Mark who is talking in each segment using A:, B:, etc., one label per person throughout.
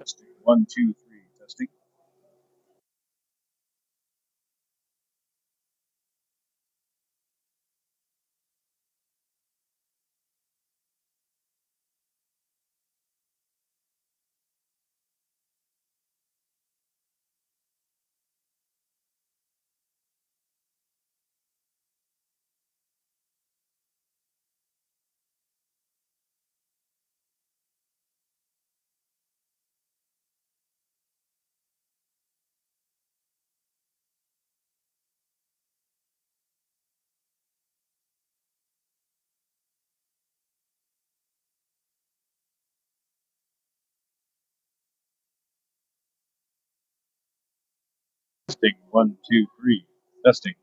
A: Testing 1, 2, 3. Testing. Testing 1, 2, 3. Testing.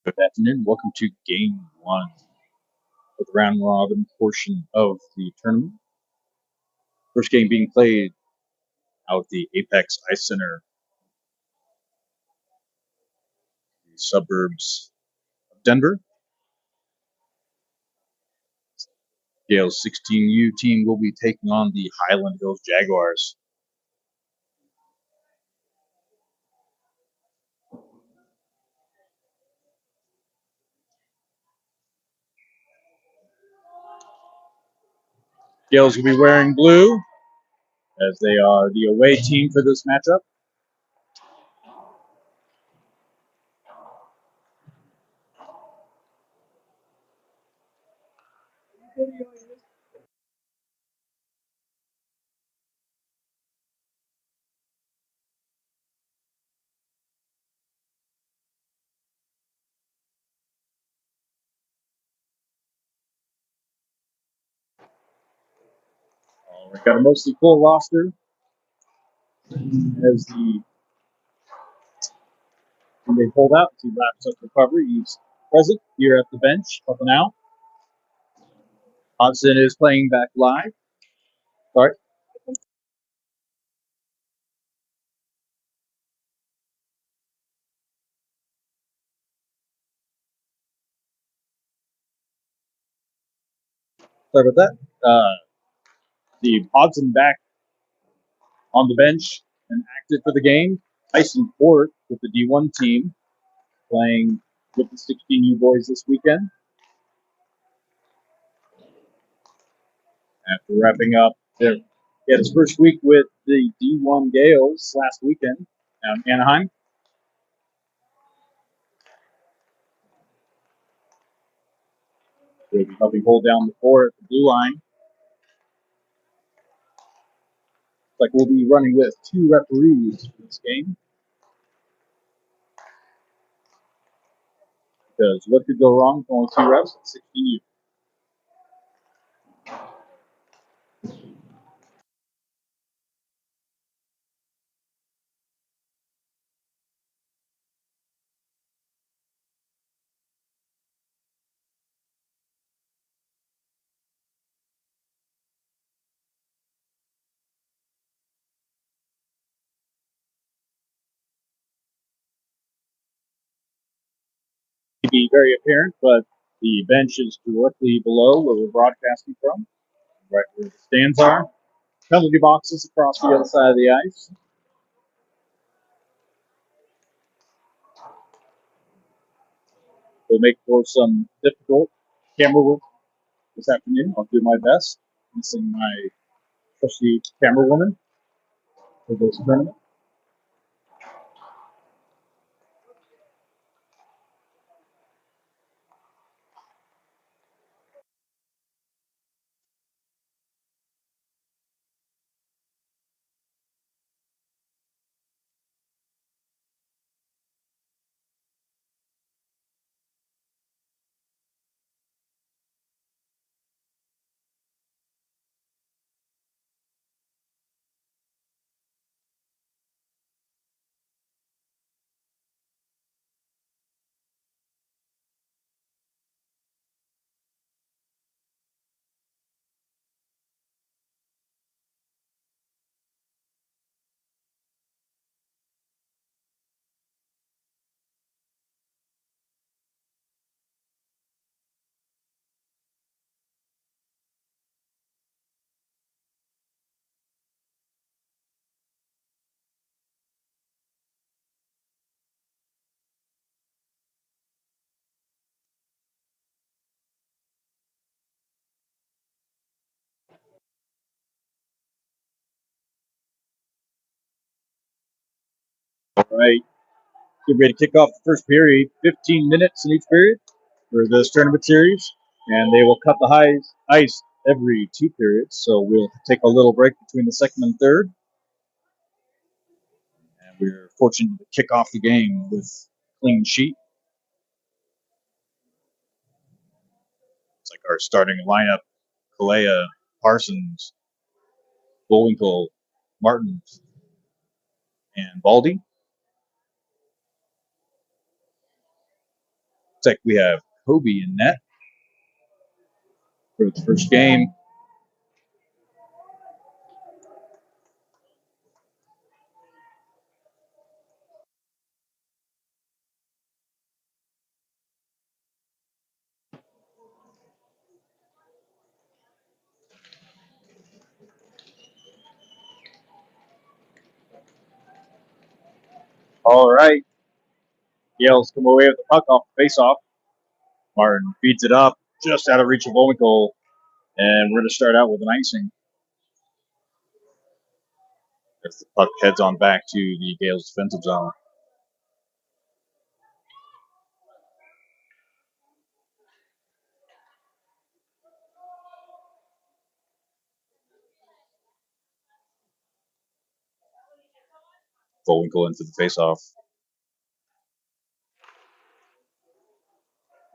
A: Good afternoon. Welcome to Game 1 of the round robin portion of the tournament. First game being played out at the Apex Ice Center, the suburbs of Denver. Gale's 16U team will be taking on the Hyland Hills Jaguars. Gales will be wearing blue, as they are the away team for this matchup. We've got a mostly full roster as when they pulled out, he wraps up recovery. He's present here at the bench, up and out. Hodgson is playing back live. Sorry. Sorry about that. The Hodgson back on the bench and active for the game. Tyson Ford with the D1 team playing with the 16U boys this weekend. After wrapping up he had his first week with the D1 Gales last weekend down in Anaheim. He'll be helping hold down the fort at the blue line. Like we'll be running with 2 referees for this game. Because what could go wrong with only 2 refs at 16U? To be very apparent, but the bench is directly below where we're broadcasting from, right where the stands are. Penalty boxes across the other side of the ice. We'll make for some difficult camera work this afternoon. I'll do my best. Missing my trusty camera woman for this tournament. All right. Get ready to kick off the first period. 15 minutes in each period for this tournament series. And they will cut the ice every 2 periods. So we'll take a little break between the second and third. And we're fortunate to kick off the game with clean sheet. It's like our starting lineup: Kalea, Parsons, Bullwinkle, Martin, and Baldy. It's like we have Kobe in net for the first game. All right. Yale's come away with the puck off the face-off. Martin feeds it up just out of reach of Bullwinkle. And we're going to start out with an icing. As the puck heads on back to the Gales' defensive zone. Bullwinkle into the faceoff.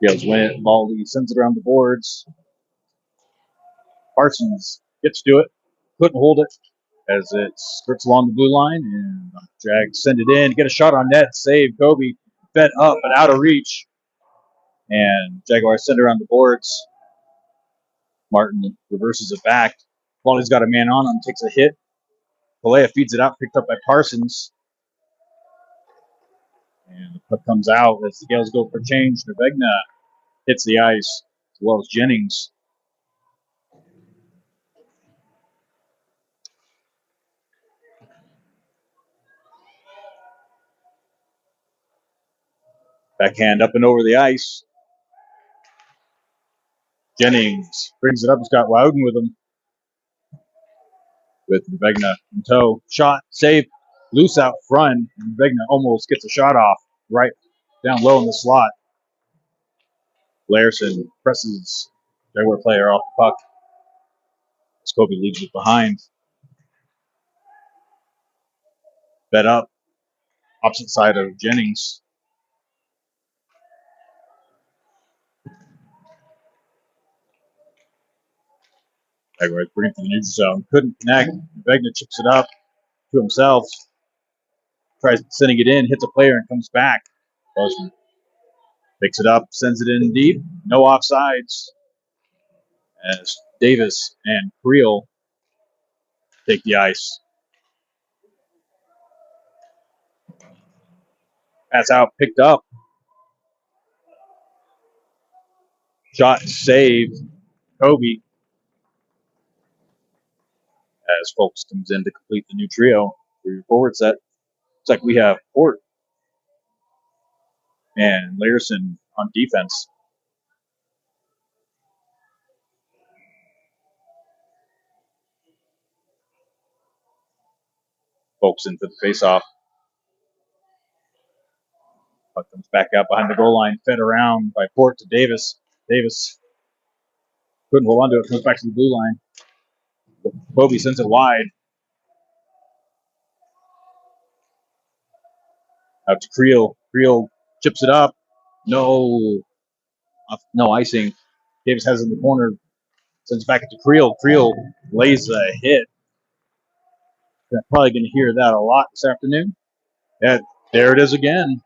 A: Gales win it. Baldy sends it around the boards. Parsons gets to it. Couldn't hold it as it skirts along the blue line. And Jags send it in. Get a shot on net. Save. Kobe fed up but out of reach. And Jaguars send it around the boards. Martin reverses it back. Baldy's got a man on him. Takes a hit. Pelea feeds it out. Picked up by Parsons. And the puck comes out as the Gales go for change. Nervegna hits the ice as well as Jennings. Backhand up and over the ice. Jennings brings it up. He's got Loudon with him. With Nervegna in tow. Shot, save, loose out front. And Nervegna almost gets a shot off right down low in the slot. Larson presses Jaguar player off the puck. Scobie leaves it behind. Fed up. Opposite side of Jennings. Jaguars bring it to the neutral zone. Couldn't connect. Nervegna chips it up to himself. Tries sending it in. Hits a player and comes back. Bosman picks it up. Sends it in deep. No offsides. As Davis and Creel take the ice. Pass out, picked up. Shot saved. Kobe. As Folks comes in to complete the new trio for your forward set. Looks like we have Port and Larson on defense. Folks into the faceoff. Puck comes back out behind the goal line, fed around by Port to Davis. Davis couldn't hold on to it, comes back to the blue line. Kobe sends it wide. Out to Creel. Creel chips it up. No icing. Davis has it in the corner. Sends it back to Creel. Creel lays a hit. You're probably going to hear that a lot this afternoon. And there it is again.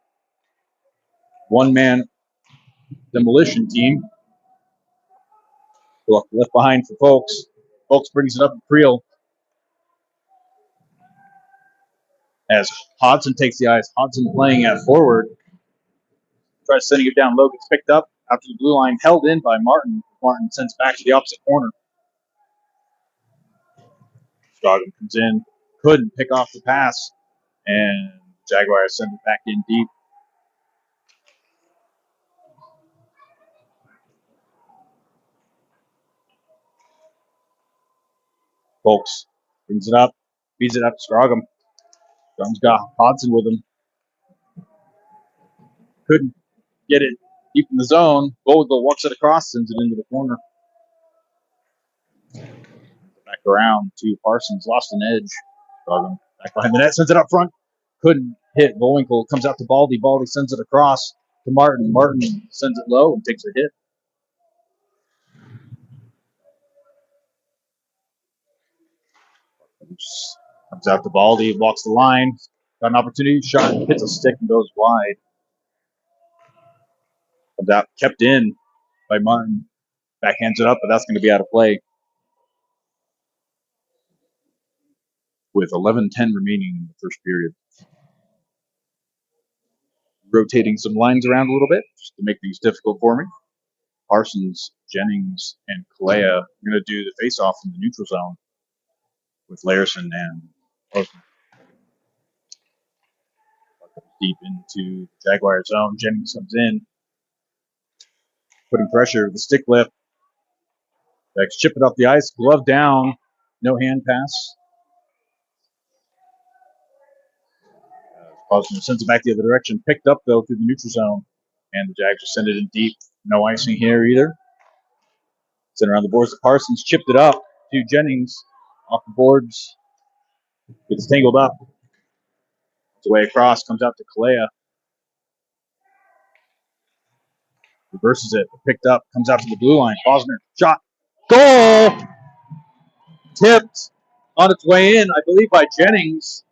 A: One-man demolition team. Left behind for Folks. Folks brings it up to Creel. As Hodson takes the ice. Hodson playing at forward. Tries sending it down low. Gets picked up out to the blue line. Held in by Martin. Martin sends back to the opposite corner. Scoggin comes in. Couldn't pick off the pass. And Jaguars send it back in deep. Folks brings it up. Feeds it up to Scroggum. Scroggum's got Hodson with him. Couldn't get it deep in the zone. Goldville walks it across, sends it into the corner. Back around to Parsons. Lost an edge. Scroggum back behind the net. Sends it up front. Couldn't hit. Bullwinkle comes out to Baldy. Baldy sends it across to Martin. Martin sends it low and takes a hit. Comes out to Baldy. Walks the line. Got an opportunity. Shot. Hits a stick and goes wide. Comes out. Kept in by Martin. Backhands it up, but that's going to be out of play. With 11:10 remaining in the first period. Rotating some lines around a little bit just to make things difficult for me. Parsons, Jennings, and Kalea are going to do the face-off in the neutral zone with Larson and Osman. Deep into the Jaguar zone. Jennings comes in, putting pressure. The stick lift. Jags chip it off the ice. Glove down. No hand pass. Osman sends it back the other direction. Picked up, though, through the neutral zone. And the Jags just send it in deep. No icing here either. Sent around the boards to Parsons. Chipped it up to Jennings. Off the boards. Gets tangled up. the way across, comes out to Kalea. Reverses it, picked up, comes out to the blue line. Posner, shot, goal! Tipped on its way in, I believe, by Jennings.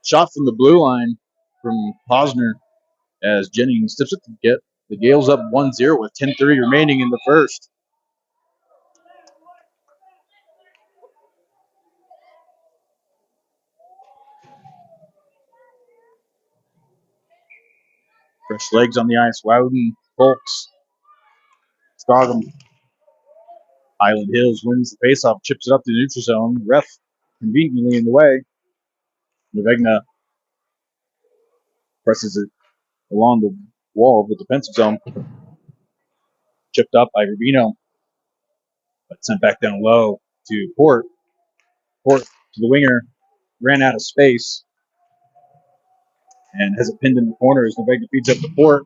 A: Shot from the blue line from Posner as Jennings tips it to get the Gales up 1-0 with 10:30 remaining in the first. Fresh legs on the ice. Wowden, Folks, Scroggum. Hyland Hills wins the faceoff, chips it up to the neutral zone. Ref conveniently in the way. Nevegna presses it along the wall of the defensive zone. Chipped up by Rubino, but sent back down low to Port. Port to the winger, ran out of space and has it pinned in the corner as Nevegna feeds up the Port.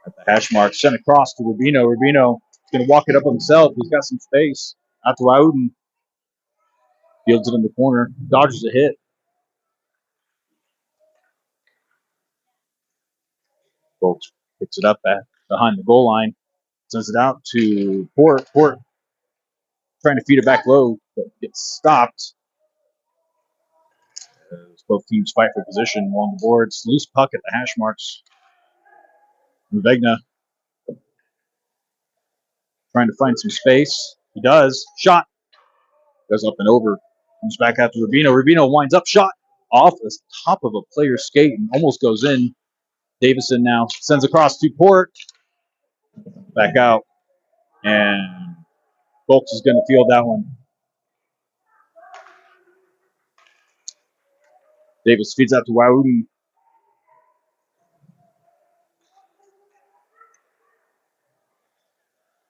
A: At the hash mark, sent across to Rubino. Rubino is going to walk it up himself. He's got some space. Out to Auden. Fields it in the corner. Dodges a hit. Folks picks it up behind the goal line. Sends it out to Port. Port trying to feed it back low, but gets stopped. As both teams fight for position along the boards. Loose puck at the hash marks. Vegna trying to find some space. He does. Shot. Goes up and over. Comes back out to Rubino. Rubino winds up. Shot off the top of a player's skate and almost goes in. Davison now sends across to Port. Back out. And Folks is going to field that one. Davis feeds out to Waudi.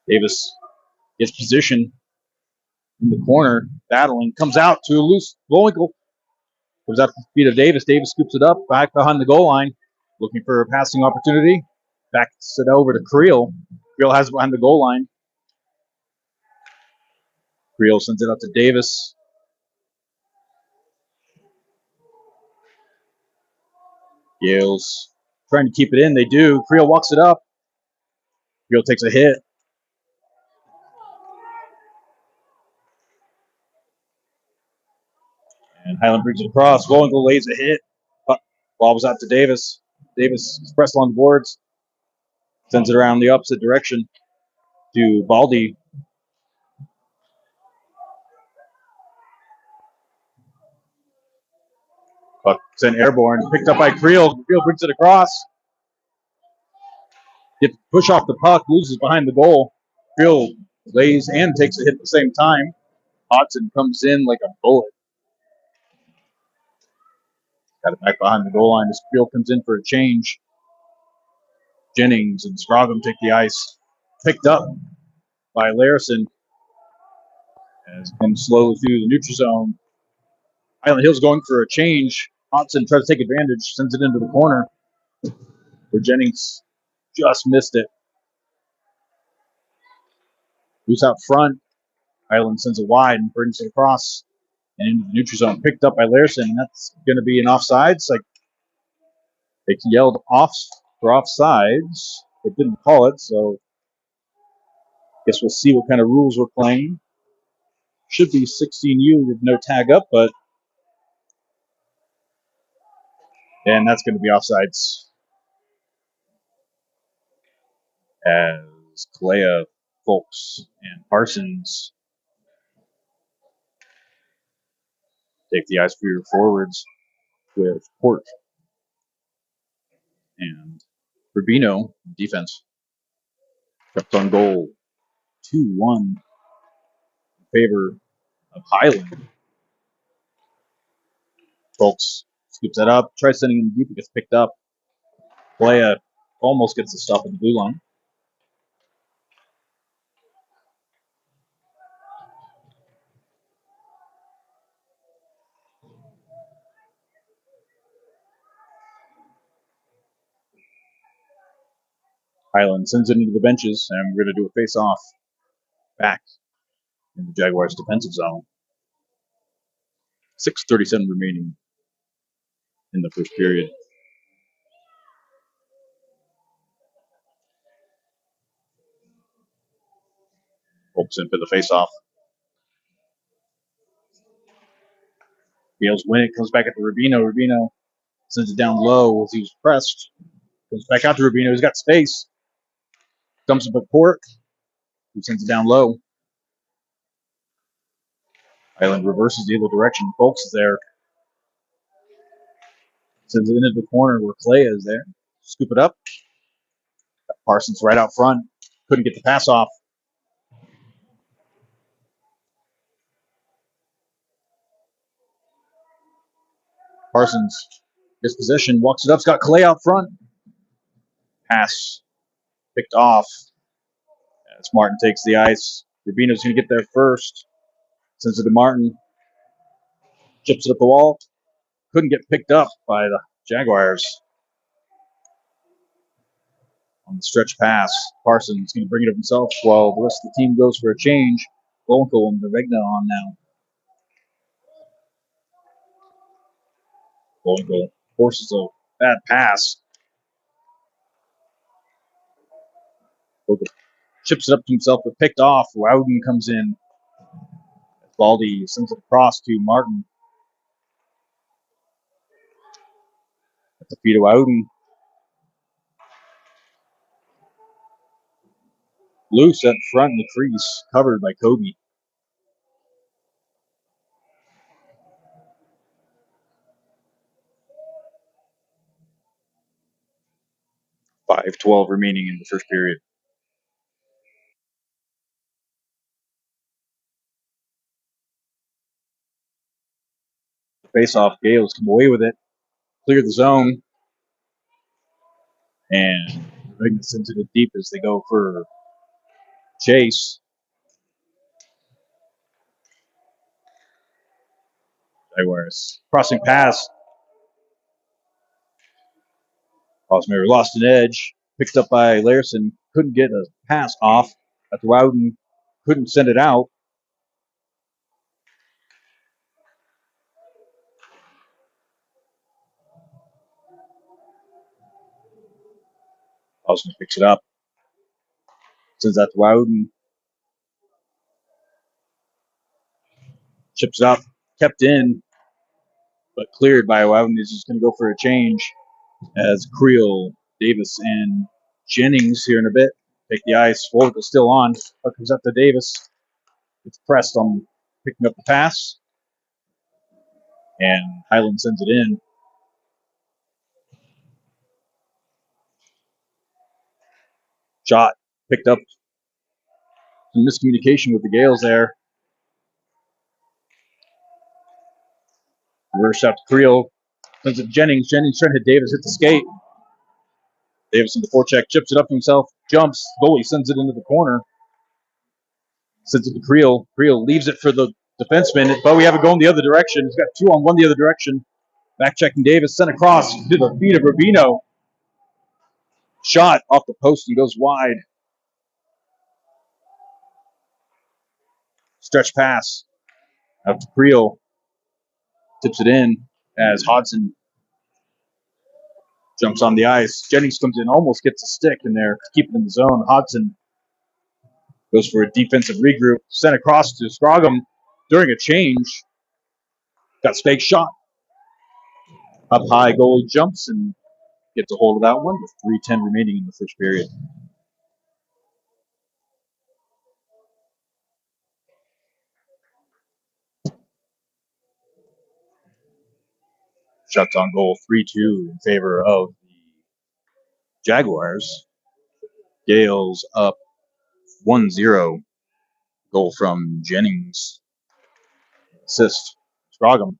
A: Davis gets position in the corner, battling, comes out to a loose Lowinkle. Comes out to the feet of Davis. Davis scoops it up, back behind the goal line, looking for a passing opportunity. Backs it over to Creel. Creel has it behind the goal line. Creel sends it out to Davis. Yale's trying to keep it in. They do. Creel walks it up. Creel takes a hit. And Hyland brings it across. Lowinkle lays a hit. Ball was out to Davis. Davis expressed along the boards. Sends it around the opposite direction to Baldy. Puck sent airborne. Picked up by Creel. Creel brings it across. Gets push off the puck. Loses behind the goal. Creel lays and takes a hit at the same time. Hodson comes in like a bullet. Got it back behind the goal line as Creel comes in for a change. Jennings and Scroggum take the ice. Picked up by Larison. As it comes slowly through the neutral zone. Hyland Hills going for a change. Hodson tries to take advantage. Sends it into the corner. Where Jennings just missed it. Loose out front. Hyland sends it wide and brings it across and into the neutral zone. Picked up by Larison. That's going to be an offsides. Like they yelled off for offsides. They didn't call it, so guess we'll see what kind of rules we're playing. Should be 16U with no tag up, but and that's going to be offsides. As Kalea, Folks, and Parsons take the ice for your forwards with Port and Rubino defense. Kept on goal 2-1 in favor of Hyland. Folks scoops that up, tries sending him deep, it gets picked up. Kalea almost gets the stuff at the blue line. Hyland sends it into the benches, and we're going to do a face-off back in the Jaguars' defensive zone. 6:37 remaining in the first period. Folks in for the face-off. Gales win it, comes back at the Rubino. Rubino sends it down low as he was pressed. Comes back out to Rubino. He's got space. Dumps up a Cork, who sends it down low. Hyland reverses the other direction. Folks is there. Sends it into the corner where Clay is there. Scoop it up. Parsons right out front. Couldn't get the pass off. Parsons gets possession, walks it up. It's got Clay out front. Pass picked off. As Martin takes the ice. Rubino's going to get there first. Sends it to Martin. Chips it up the wall. Couldn't get picked up by the Jaguars. On the stretch pass, Parsons going to bring it up himself while the rest of the team goes for a change. Lowenthal and Regna on now. Lowenthal forces a bad pass. Chips it up to himself, but picked off. Wowden comes in. Baldy sends it across to Martin. At the feet of Wowden. Loose at front in the crease, covered by Kobe. .5:12 remaining in the first period. Face-off, Gales come away with it. Clear the zone. And Regna sends it deep as they go for chase. Jaguars crossing pass. Osmer lost an edge. Picked up by Larson. Couldn't get a pass off. After Wowden couldn't send it out. Osmer picks it up. Sends that to Wowden. Chips it up. Kept in. But cleared by Wowden. He's just going to go for a change. As Creel, Davis, and Jennings here in a bit take the ice. Fulk is still on. Puck comes up to Davis. It's pressed on picking up the pass. And Hyland sends it in. Shot picked up. Some miscommunication with the Gales there. Reverse out to Creel. Sends it to Jennings. Jennings trying to hit Davis. Hit the skate. Davis in the forecheck. Chips it up to himself. Jumps. Goalie sends it into the corner. Sends it to Creel. Creel leaves it for the defenseman. But we have it going the other direction. He's got 2-on-1 the other direction. Back checking Davis. Sent across to the feet of Rubino. Shot off the post and goes wide. Stretch pass out to Creel. Tips it in as Hodson jumps on the ice. Jennings comes in, almost gets a stick in there to keep it in the zone. Hodson goes for a defensive regroup. Sent across to Scroggum during a change. Got Spake shot. Up high, goalie jumps and gets a hold of that one with 3:10 remaining in the first period. Shots on goal, 3-2 in favor of the Jaguars. Gales up 1-0. Goal from Jennings. Assist, Scroggum.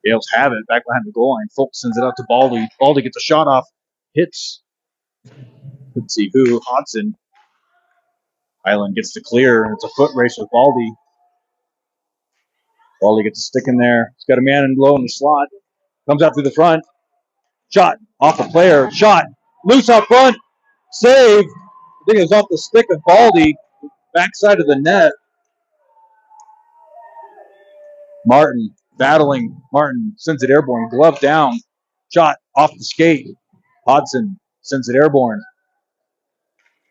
A: Gales have it back behind the goal line. Fulk sends it out to Baldy. Baldy gets a shot off. Hits. Couldn't see who. Hodson. Hyland gets to clear. It's a foot race with Baldy. Baldy gets a stick in there. He's got a man in low in the slot. Comes out through the front. Shot off a player. Shot. Loose out front. Save. I think it was off the stick of Baldy. Backside of the net. Martin battling. Martin sends it airborne. Glove down. Shot off the skate. Hodson sends it airborne.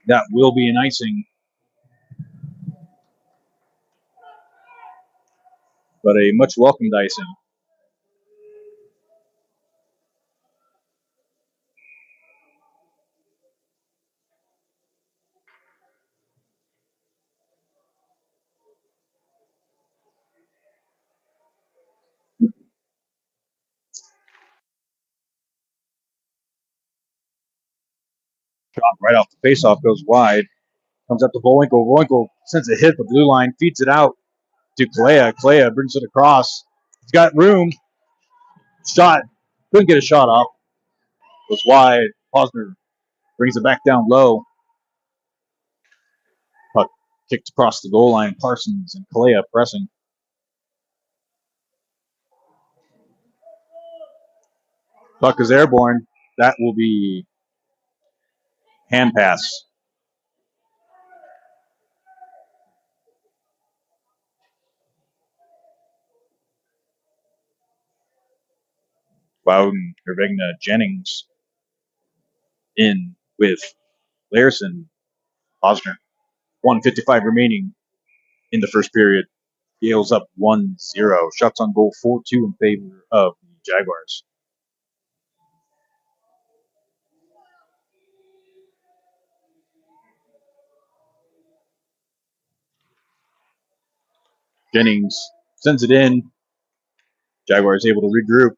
A: That will be an icing. But a much welcomed icing. Shot right off the faceoff goes wide. Comes up to Bullwinkle. Bullwinkle sends a hit the blue line, feeds it out to Kalea. Kalea brings it across. He's got room. Shot. Couldn't get a shot off. Was wide. Posner brings it back down low. Puck kicked across the goal line. Parsons and Kalea pressing. Puck is airborne. That will be hand pass. Bowden, Hervegna, Jennings in with Larson, Posner. 1:55 remaining in the first period. Gales up 1-0. Shots on goal 4-2 in favor of the Jaguars. Jennings sends it in. Jaguars able to regroup,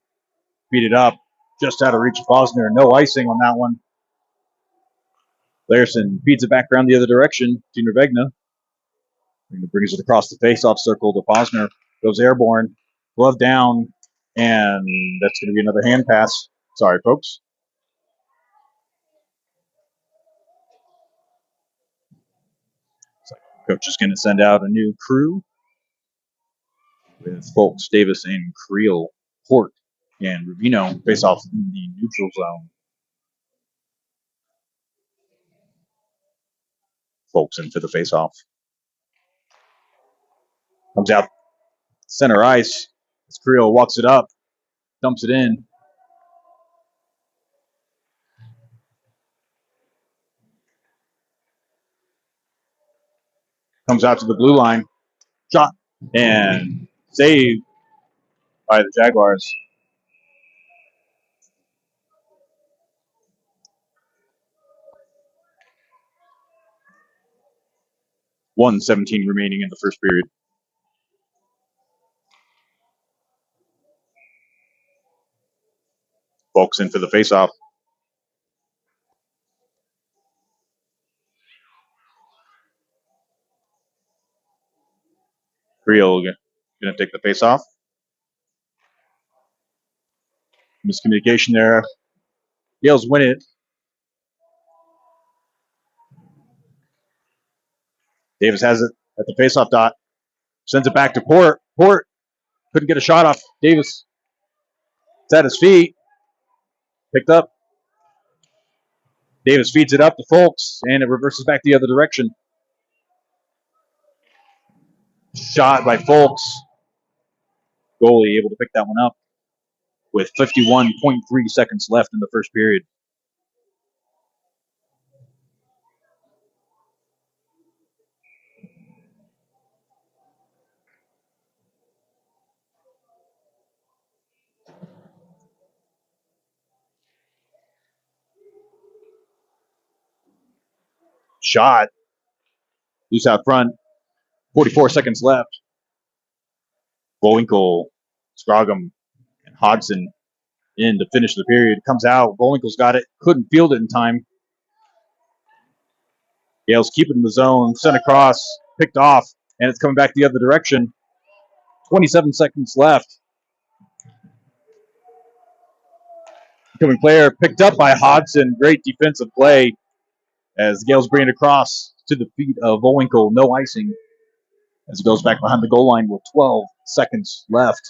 A: beat it up, just out of reach of Posner. No icing on that one. Larson feeds it back around the other direction to Nervegna. Brings it across the face-off circle to Posner. Goes airborne, glove down, and that's going to be another hand pass. Sorry, folks. Coach is going to send out a new crew with Folks, Davis, and Creel, Port, and Rubino face off in the neutral zone. Folks in for the face-off. Comes out center ice. As Creel walks it up, dumps it in. Comes out to the blue line. Shot and saved by the Jaguars. .1:17 remaining in the first period. Folks in for the faceoff. Creel going to take the faceoff. Miscommunication there. Gales win it. Davis has it at the faceoff dot. Sends it back to Port. Port couldn't get a shot off Davis. It's at his feet. Picked up. Davis feeds it up to Folks, and it reverses back the other direction. Shot by Folks. Goalie able to pick that one up with 51.3 seconds left in the first period. Shot. Loose out front. 44 seconds left. Bullwinkle, Scroggum, and Hodgson in to finish the period. Comes out. Bullwinkle's got it. Couldn't field it in time. Gales keep it in the zone. Sent across. Picked off. And it's coming back the other direction. 27 seconds left. Coming player picked up by Hodgson. Great defensive play as Gales bring it across to the feet of Bullwinkle. No icing as it goes back behind the goal line with 12 seconds left.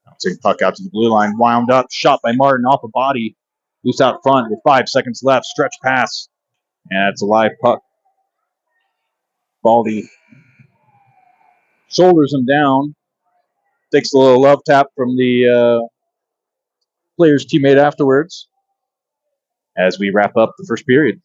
A: Bouncing puck out to the blue line. Wound up. Shot by Martin off a body. Loose out front with 5 seconds left. Stretch pass. And it's a live puck. Baldy shoulders him down. Takes a little love tap from the player's teammate afterwards as we wrap up the first period.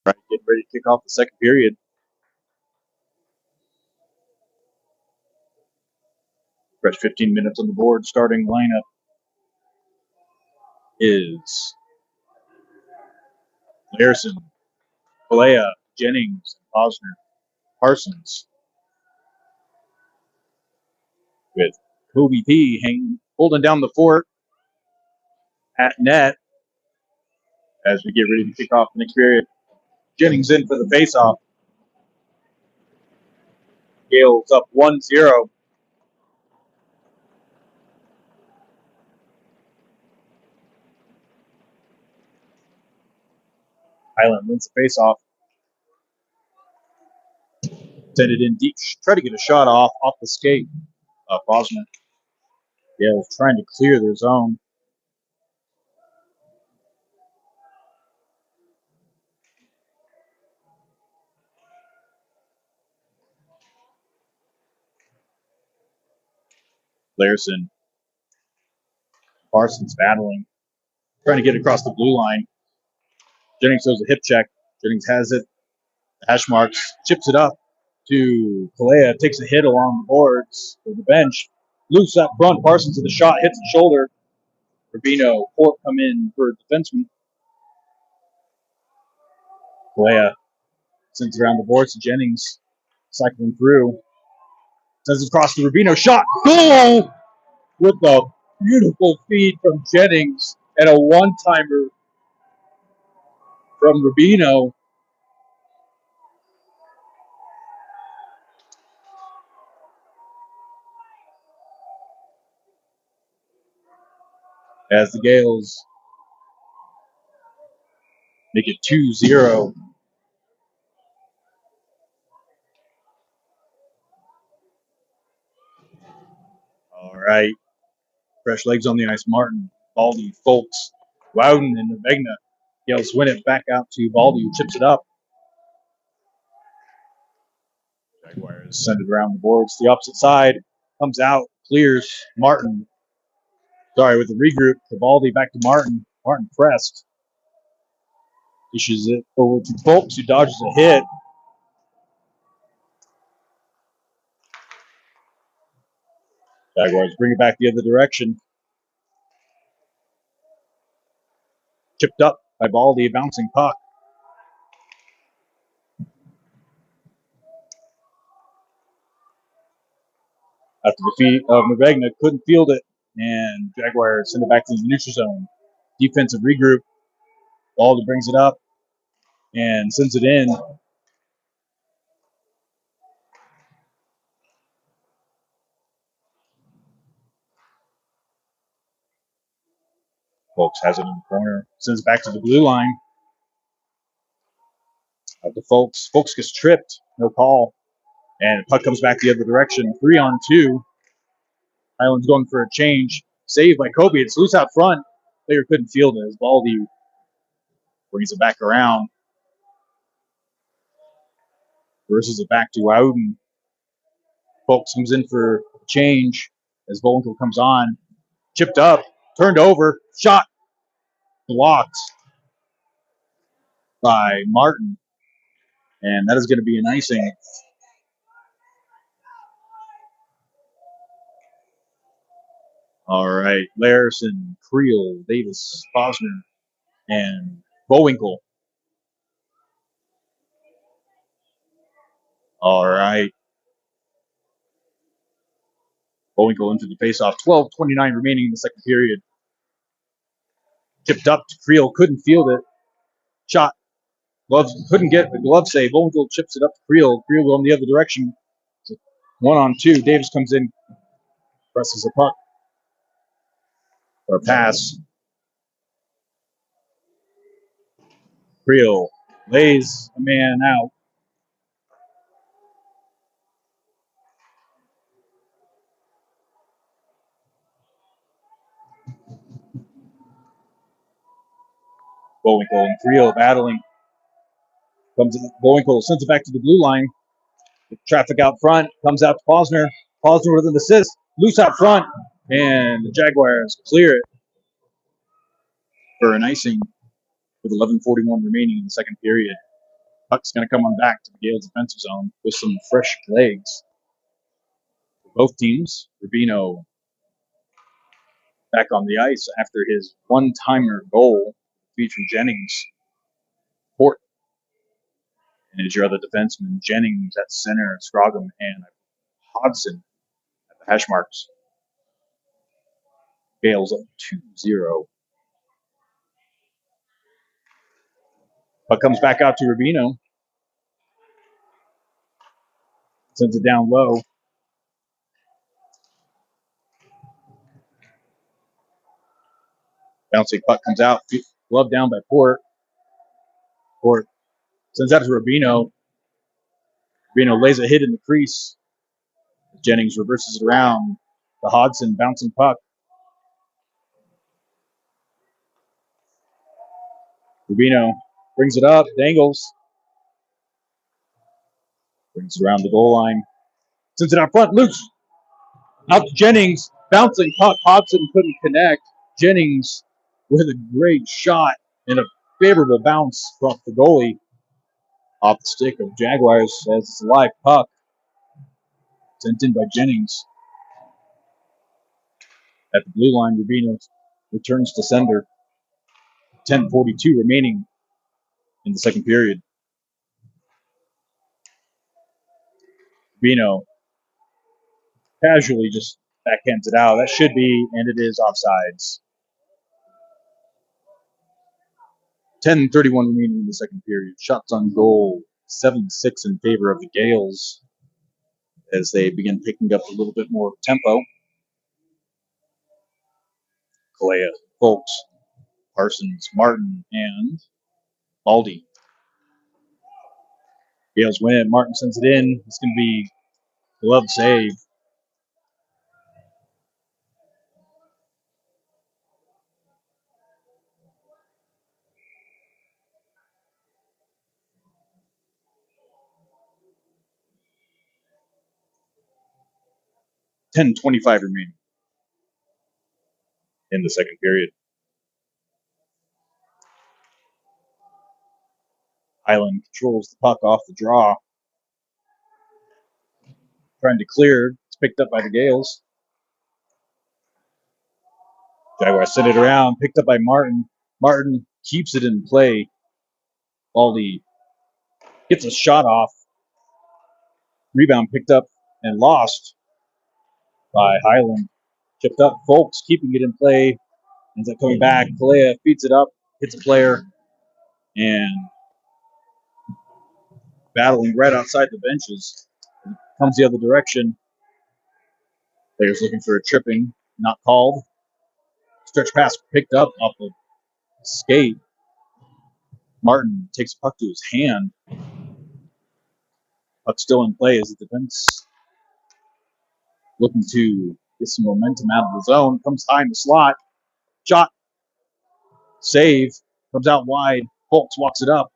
A: Right, getting ready to kick off the second period. Fresh 15 minutes on the board. Starting lineup is Larison, Kalea, Jennings, Posner, Parsons, with Kobe P holding down the fort at net as we get ready to kick off the next period. Jennings in for the faceoff. Gales up 1-0. Hyland wins the faceoff. Send it in deep. Try to get a shot off the skate. Posner. Gales trying to clear their zone. Larison. Parsons battling. Trying to get across the blue line. Jennings does a hip check. Jennings has it. Hash marks. Chips it up to Kalea. Takes a hit along the boards of the bench. Loose up front. Parsons to the shot. Hits the shoulder. Rubino. Port come in for defenseman. Kalea sends it around the boards to Jennings. Cycling through. Sends it across to Rubino. Shot. Goal! With a beautiful feed from Jennings and a one-timer from Rubino. As the Gales make it 2-0. All right. Fresh legs on the ice. Martin, Baldy, Folks, Loudon, and Nevegna. Gales win it back out to Baldy, who chips it up. Jaguars send it around the boards. The opposite side comes out, clears Martin. Sorry, with the regroup to Baldy, back to Martin. Martin pressed. Dishes it over to Folks, who dodges a hit. Jaguars bring it back the other direction. Chipped up by Baldy, a bouncing puck. After the feet of Nevegna, couldn't field it, and Jaguars send it back to the neutral zone. Defensive regroup. Baldy brings it up and sends it in. Folks has it in the corner, sends it back to the blue line. To Folks. Folks gets tripped, no call, and the puck comes back the other direction. 3-on-2. Hyland's going for a change. Saved by Kobe. It's loose out front. Player couldn't field it as Baldy brings it back around. Versus it back to Wouden. Folks comes in for change as Bullwinkle comes on. Chipped up, turned over, shot, blocked by Martin. And that is going to be an icing. All right. Larison, Creel, Davis, Posner, and Bullwinkle. All right. Bullwinkle into the faceoff. 12:29 remaining in the second period. Chipped up to Creel, couldn't field it. Shot. Gloves couldn't get the glove save. Bullwinkle chips it up to Creel. Creel going the other direction. 1-on-2. Davis comes in, presses a puck or pass. Creel lays a man out. Bullwinkle and Creel battling. Comes in, Bullwinkle sends it back to the blue line. Traffic out front. Comes out to Posner. Posner with an assist. Loose out front. And the Jaguars clear it for an icing with 11:41 remaining in the second period. Puck's going to come on back to the Gales defensive zone with some fresh legs. For both teams, Rubino back on the ice after his one-timer goal featuring Jennings. Port and is your other defenseman, Jennings at center, Scroggum, and Hodgson at the hash marks. Gales up 2-0. Puck comes back out to Rubino. Sends it down low. Bouncing puck comes out. Glove down by Port. Port sends out to Rubino. Rubino lays a hit in the crease. Jennings reverses it around. The Hodgson bouncing puck. Rubino brings it up, dangles. Brings it around the goal line. Sends it out front, loose. Out to Jennings. Bouncing puck. Hodgson couldn't connect. Jennings with a great shot and a favorable bounce from the goalie. Off the stick of Jaguars as it's a live puck. Sent in by Jennings. At the blue line, Rubino returns to sender. 10:42 remaining in the second period. Rubino casually just backhands it out. That should be, and it is, offsides. 10:31 remaining in the second period. Shots on goal, 7-6 in favor of the Gales as they begin picking up a little bit more tempo. Kalea, Folks, Parsons, Martin, and Baldy. Gales win it. Martin sends it in. It's going to be glove save. $10:25 remaining in the second period. Hyland controls the puck off the draw. Trying to clear. It's picked up by the Gales. Jaguars send it around. Picked up by Martin. Martin keeps it in play. Baldy gets a shot off. Rebound picked up and lost by Hyland. Chipped up. Folks keeping it in play. Ends up coming back. Kalea feeds it up. Hits a player. And battling right outside the benches. Comes the other direction. Players looking for a tripping. Not called. Stretch pass picked up off the skate. Martin takes a puck to his hand. Puck still in play as the defense looking to get some momentum out of the zone. Comes high in the slot. Shot. Save. Comes out wide. Folks walks it up.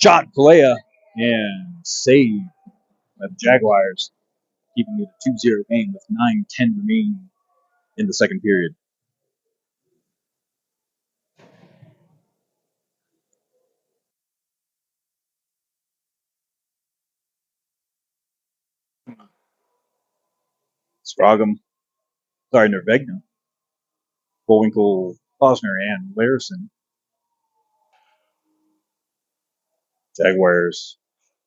A: Shot, Kalea, and save by the Jaguars, keeping it a 2-0 game with 9:10 remaining in the second period. Nervegna, Bullwinkle, Posner, and Larison. Jaguars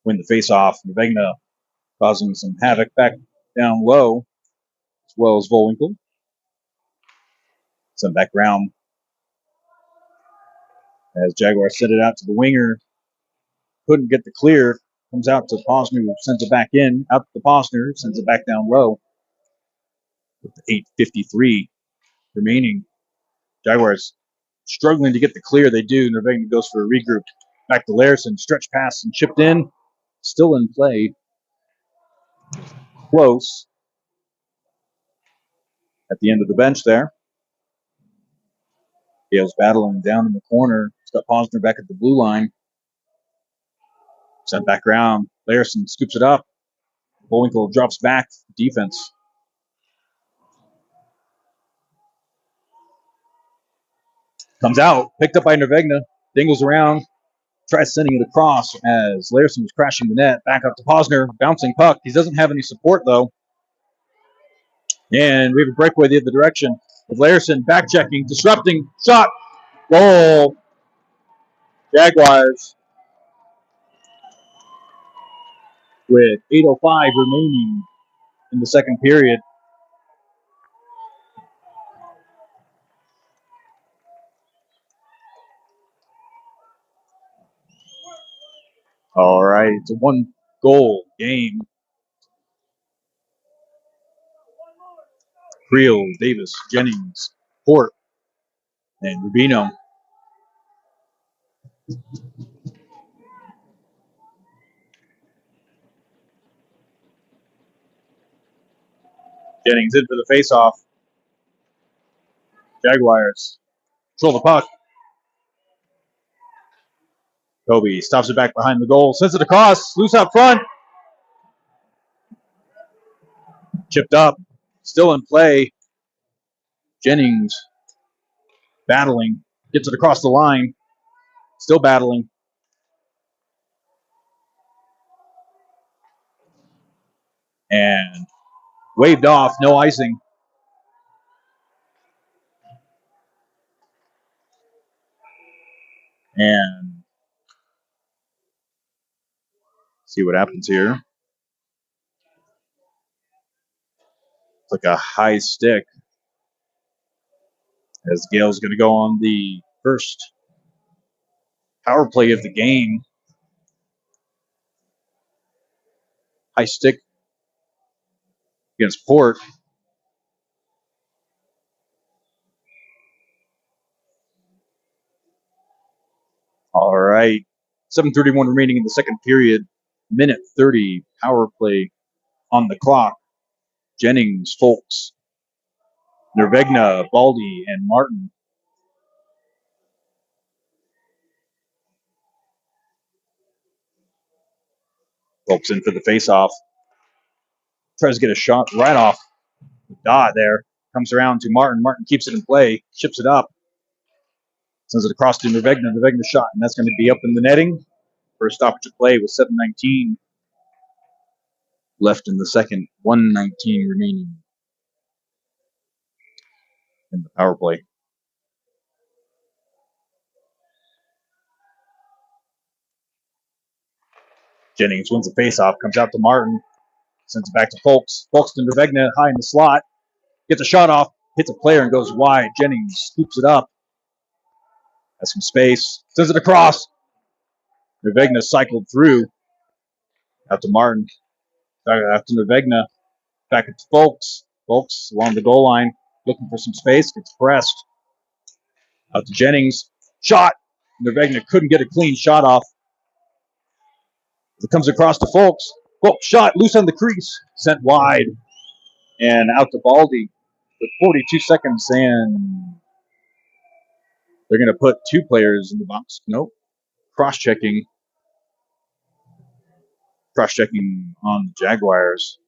A: win the face-off. Nervegna causing some havoc back down low, as well as Bullwinkle. Sent back round as Jaguars sent it out to the winger. Couldn't get the clear. Comes out to Posner, who sends it back in. Out to Posner, sends it back down low. With 8:53 remaining. Jaguars struggling to get the clear. They do. Nervegna goes for a regroup. Back to Larison. Stretch pass and chipped in. Still in play. Close. At the end of the bench there. Gale's battling down in the corner. He's got Posner back at the blue line. Sent back around. Larison scoops it up. Bullwinkle drops back. Defense. Comes out. Picked up by Nervegna. Dingles around. Tries sending it across as Larison was crashing the net. Back up to Posner. Bouncing puck. He doesn't have any support, though. And we have a breakaway the other direction. With Larison back checking. Disrupting. Shot. Goal. Jaguars. With 8:05 remaining in the second period. All right, it's a one-goal game. Creel, Davis, Jennings, Port, and Rubino. Jennings in for the face-off. Jaguars control the puck. Kobe stops it back behind the goal, sends it across, loose out front. Chipped up, still in play. Jennings battling, gets it across the line, still battling. And waved off, no icing. And see what happens here. It's like a high stick. As Gale's going to go on the first power play of the game. High stick against Port. All right. 7:31 remaining in the second period. Minute 30 power play on the clock. Jennings, Folks, Nervegna, Baldy, and Martin. Folks in for the faceoff. Tries to get a shot right off the dot there. Comes around to Martin. Martin keeps it in play. Chips it up. Sends it across to Nervegna. Nervegna shot, and that's going to be up in the netting. First stoppage of play with 7:19 left in the second. 1:19 remaining in the power play. Jennings wins the faceoff, comes out to Martin, sends it back to Folks. Folks to Nervegna, high in the slot, gets a shot off, hits a player and goes wide. Jennings scoops it up, has some space, sends it across. Nervegna cycled through, out to Martin, out to Nervegna, back to Folks. Folks along the goal line, looking for some space, gets pressed. Out to Jennings, shot. Nervegna couldn't get a clean shot off. It comes across to Folks. Folks shot, loose on the crease, sent wide. And out to Baldy with 42 seconds, and they're going to put two players in the box. Nope. Cross-checking. Cross-checking on the Jaguars.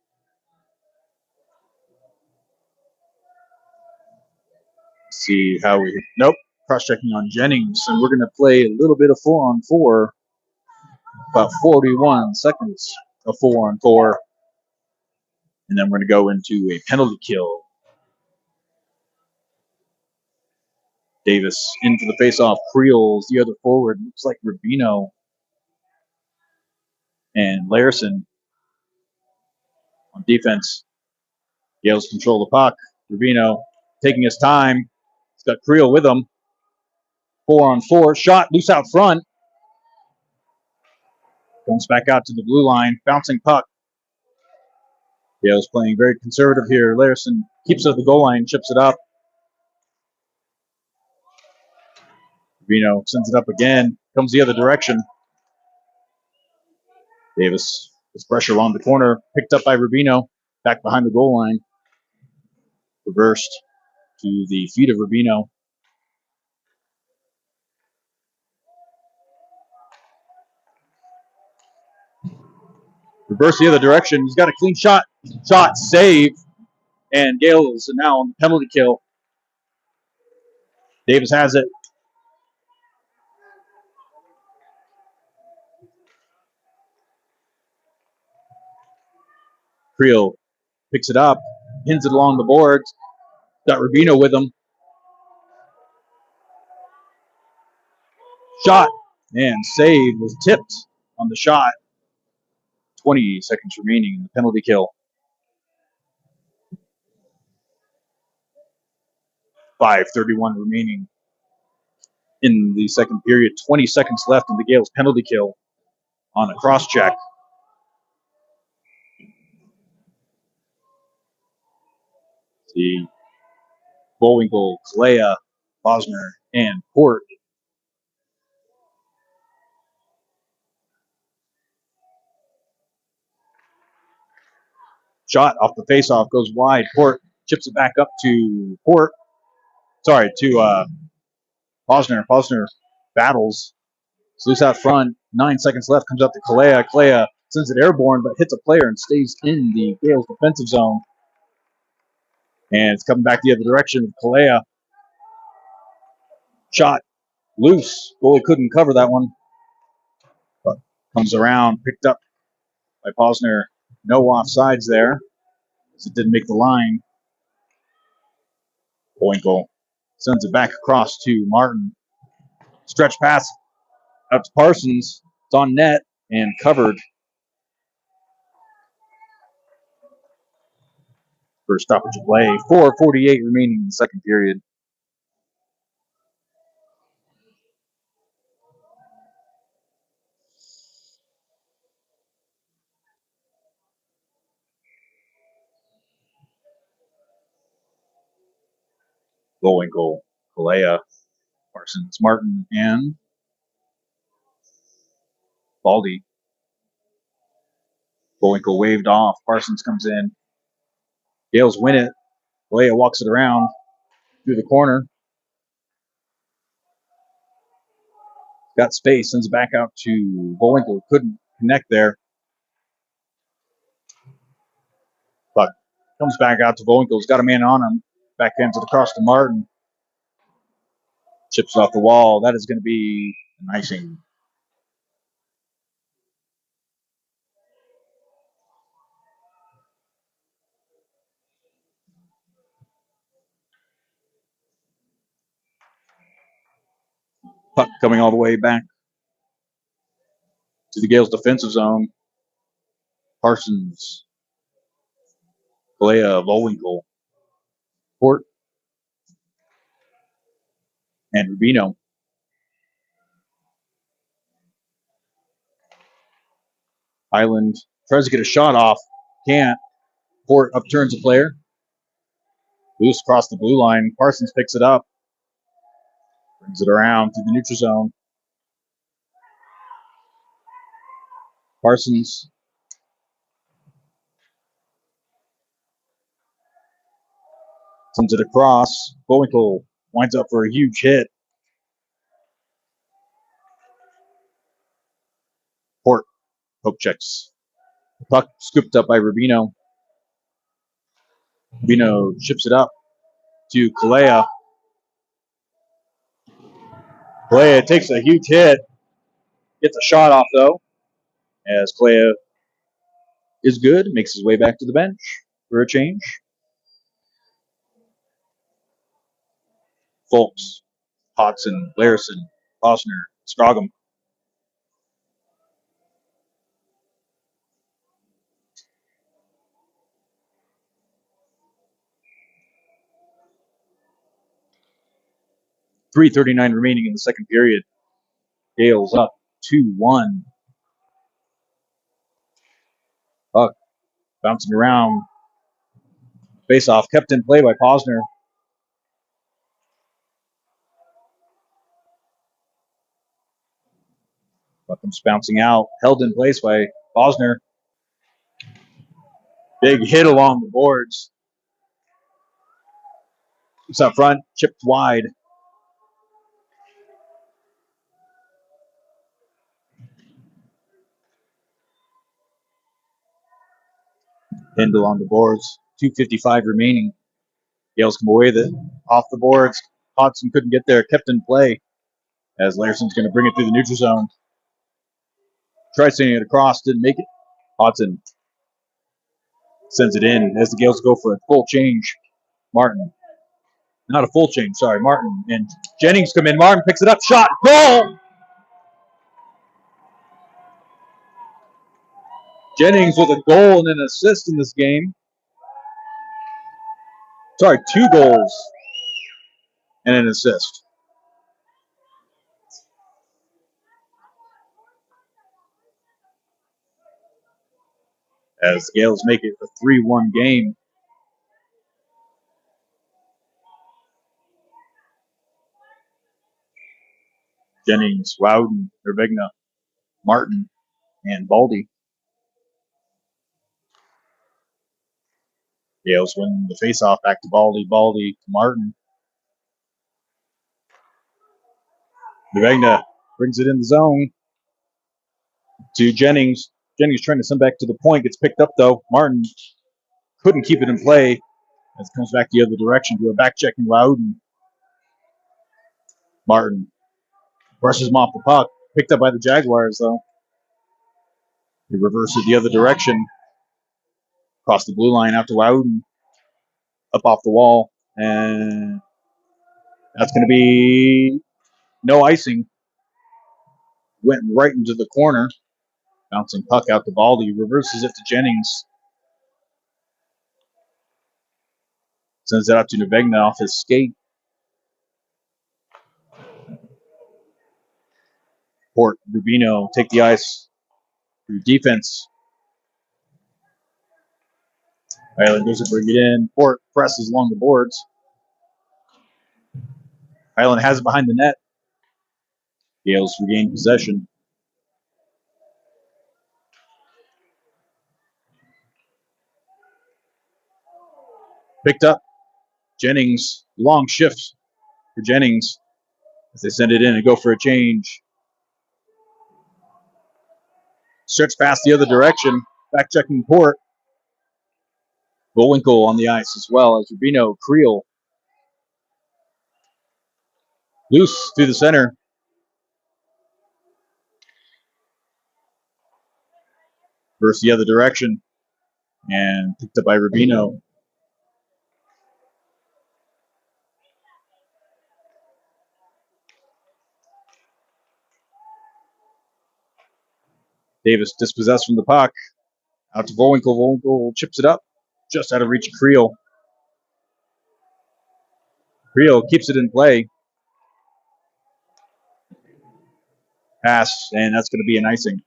A: See how we... Nope. Cross-checking on Jennings. And we're going to play a little bit of 4-on-4. About 41 seconds of 4-on-4. And then we're going to go into a penalty kill. Davis into the face-off. Creel's the other forward. Looks like Rubino and Larson on defense. Gales control the puck. Rubino taking his time. He's got Creel with him. 4-on-4. Shot loose out front. Comes back out to the blue line. Bouncing puck. Gales playing very conservative here. Larson keeps it at the goal line. Chips it up. Rubino sends it up again. Comes the other direction. Davis gets pressure along the corner. Picked up by Rubino. Back behind the goal line. Reversed to the feet of Rubino. Reverse the other direction. He's got a clean shot. Shot, save. And Gales now on the penalty kill. Davis has it. Creel picks it up. Pins it along the boards. Got Rubino with him. Shot. And save was tipped on the shot. 20 seconds remaining in the penalty kill. 5:31 remaining in the second period. 20 seconds left in the Gales penalty kill on a cross check. See Bullwinkle, Kalea, Bosner, and Port. Shot off the faceoff goes wide. Port chips it back up to Port. Sorry, to Bosner. Bosner battles. It's loose out front. 9 seconds left. Comes up to Kalea. Kalea sends it airborne, but hits a player and stays in the Gales defensive zone. And it's coming back the other direction with Kalea. Shot loose. Goalie couldn't cover that one. But comes around. Picked up by Bosner. No offsides there, as it didn't make the line. Bullwinkle sends it back across to Martin. Stretch pass out to Parsons. It's on net and covered. For stoppage of play. 4:48 remaining in the second period. Bullwinkle, Kalea, Parsons, Martin, and Baldy. Bullwinkle waved off. Parsons comes in. Gales win it. Kalea walks it around through the corner. Got space. Sends it back out to Bullwinkle. Couldn't connect there. But comes back out to Bullwinkle. He's got a man on him. Backhands it across to Martin. Chips off the wall. That is going to be an icing. Puck coming all the way back to the Gales defensive zone. Parsons, Kalea, Bullwinkle, Port, and Rubino. Hyland tries to get a shot off. Can't. Port upturns a player. Loose across the blue line. Parsons picks it up. Brings it around to the neutral zone. Parsons sends it across. Bullwinkle winds up for a huge hit. Port poke checks Puck scooped up by Rubino. Rubino chips it up to Kalea. Kalea takes a huge hit. Gets a shot off, though, as Kalea is good. Makes his way back to the bench for a change. Folks, Hodson, Larison, Posner, Scroggum. .339 remaining in the second period. Gales up 2-1. Puck bouncing around. Face-off kept in play by Posner. Puck comes bouncing out. Held in place by Posner. Big hit along the boards. It's up front. Chipped wide. Pinned along the boards. 2:55 remaining. Gales come away off the boards. Hodson couldn't get there. Kept in play as Larson's going to bring it through the neutral zone. Tried sending it across. Didn't make it. Hodson sends it in as the Gales go for a full change. Martin. Not a full change, sorry. Martin and Jennings come in. Martin picks it up. Shot. Goal! Jennings with a goal and an assist in this game. Sorry, 2 goals and an assist. As the Gales make it a 3-1 game. Jennings, Loudon, Nervigna, Martin, and Baldy. Gales win the faceoff back to Baldy. Baldy to Martin. Nervigna brings it in the zone to Jennings. Jennings trying to send back to the point. Gets picked up, though. Martin couldn't keep it in play as it comes back the other direction to a back-checking Loudon. Martin brushes him off the puck. Picked up by the Jaguars, though. He reverses the other direction. Across the blue line out to Loudon. Up off the wall. And that's going to be no icing. Went right into the corner. Bouncing puck out to Baldy. Reverses it to Jennings. Sends it out to Nervigna off his skate. Port, Rubino take the ice through defense. Hyland goes to bring it in. Port presses along the boards. Hyland has it behind the net. Gales regain possession. Picked up. Jennings, long shift for Jennings as they send it in and go for a change. Stretch past the other direction. Back checking Port. Bullwinkle on the ice as well as Rubino, Creel. Loose through the center. Versus the other direction. And picked up by Rubino. Davis dispossessed from the puck. Out to Bullwinkle. Bullwinkle chips it up. Just out of reach of Creel. Creel keeps it in play. Pass, and that's going to be an icing.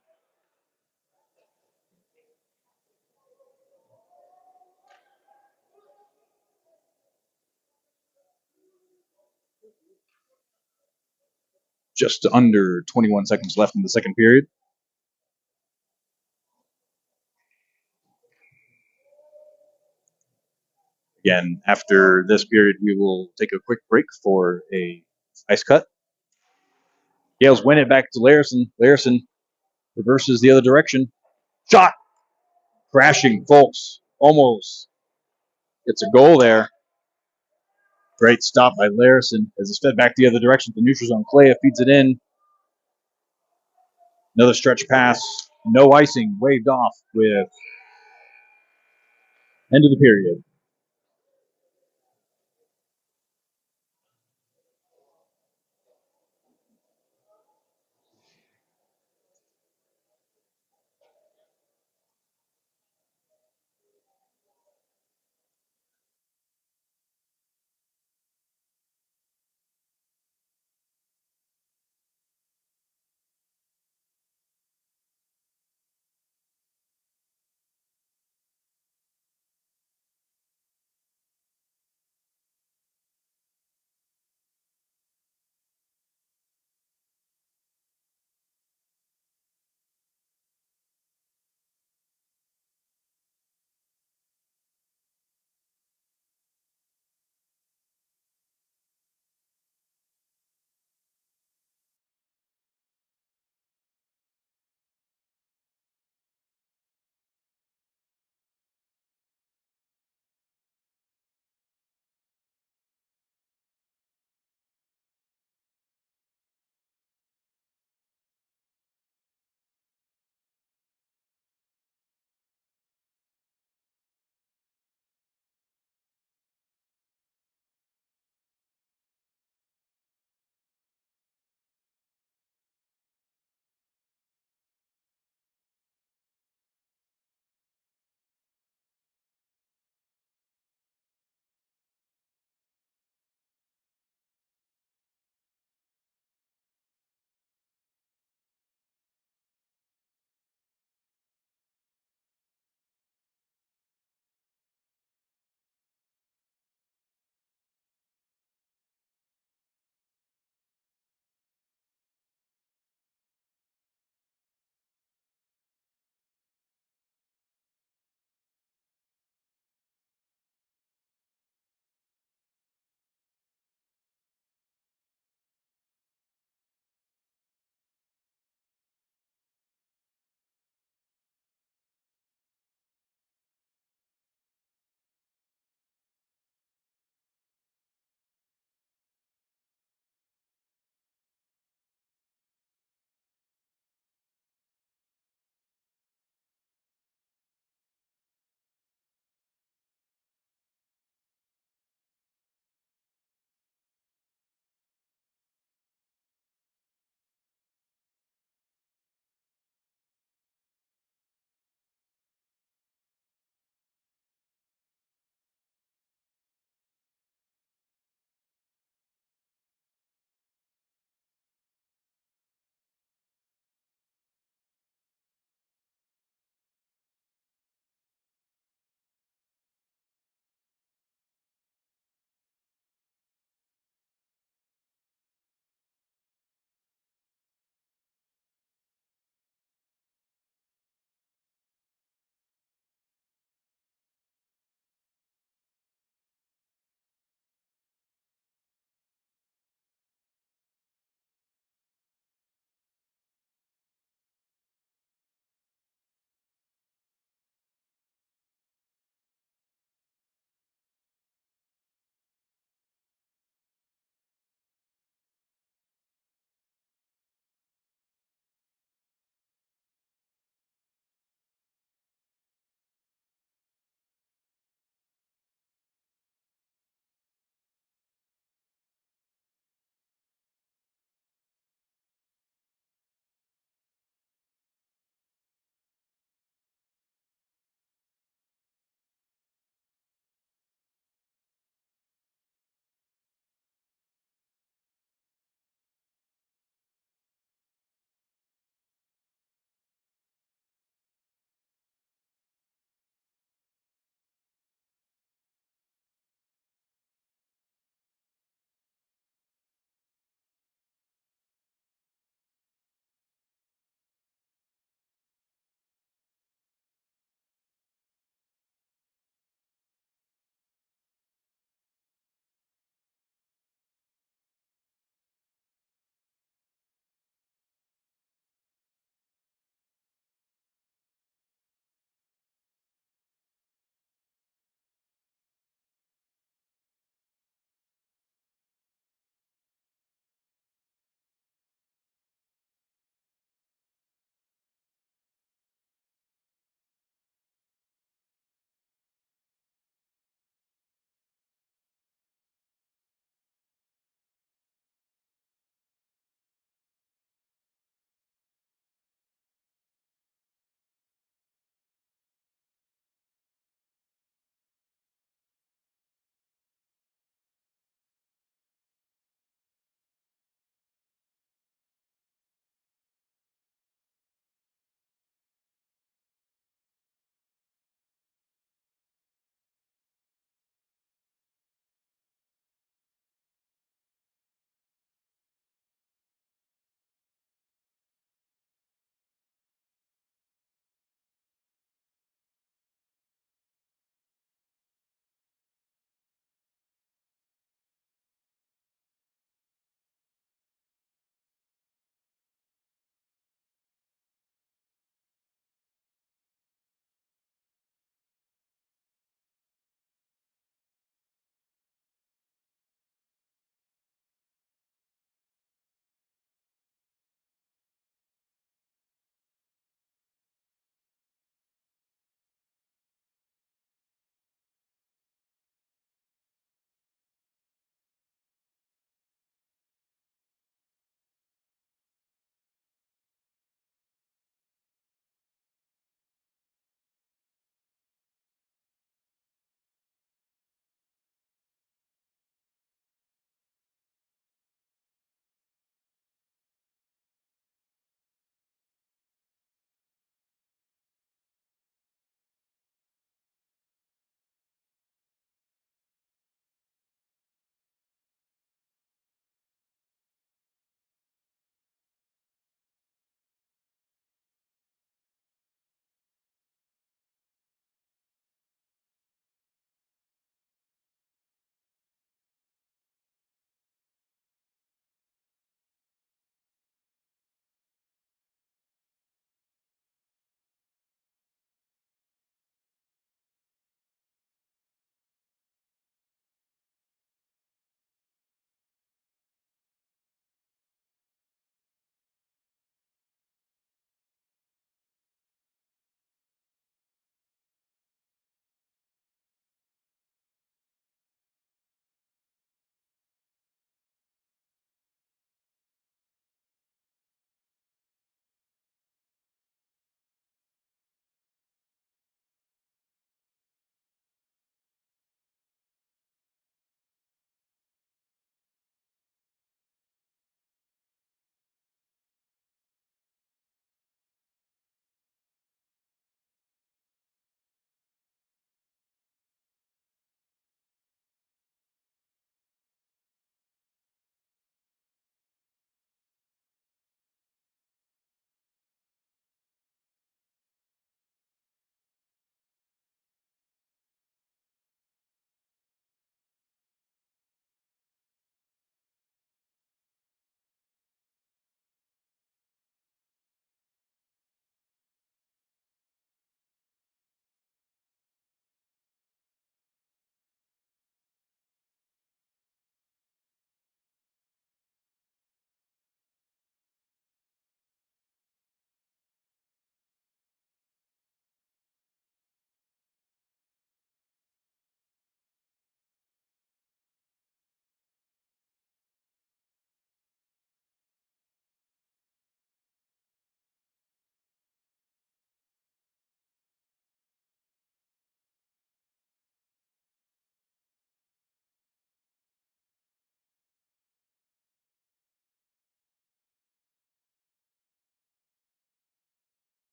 A: Just under 21 seconds left in the second period. Again, after this period, we will take a quick break for a ice cut. Gales win it back to Larison. Larison reverses the other direction. Shot! Crashing Folks almost gets a goal there. Great stop by Larison as it's fed back the other direction to neutral zone. Clay feeds it in. Another stretch pass. No icing. Waved off with end of the period.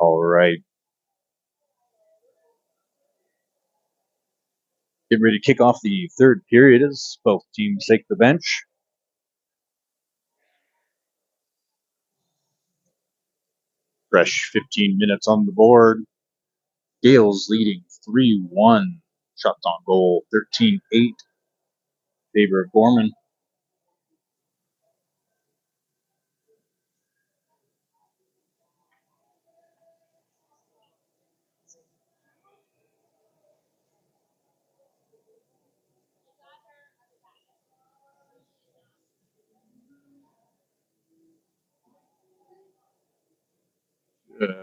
A: All right. Getting ready to kick off the third period as both teams take the bench. Fresh 15 minutes on the board. Gales leading 3-1. Shots on goal 13-8. Favor of Gorman.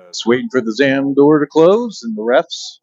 A: Just waiting for the Zam door to close and the refs.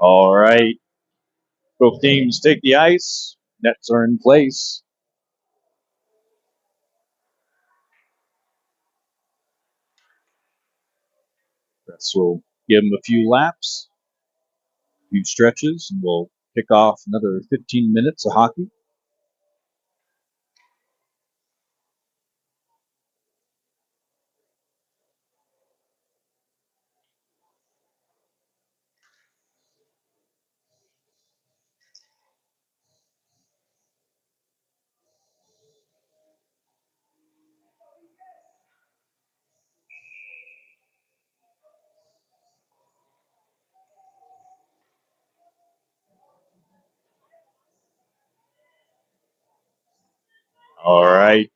A: All right. Both teams take the ice. Nets are in place. Refs will give them a few laps, a few stretches, and we'll kick off another 15 minutes of hockey. All right.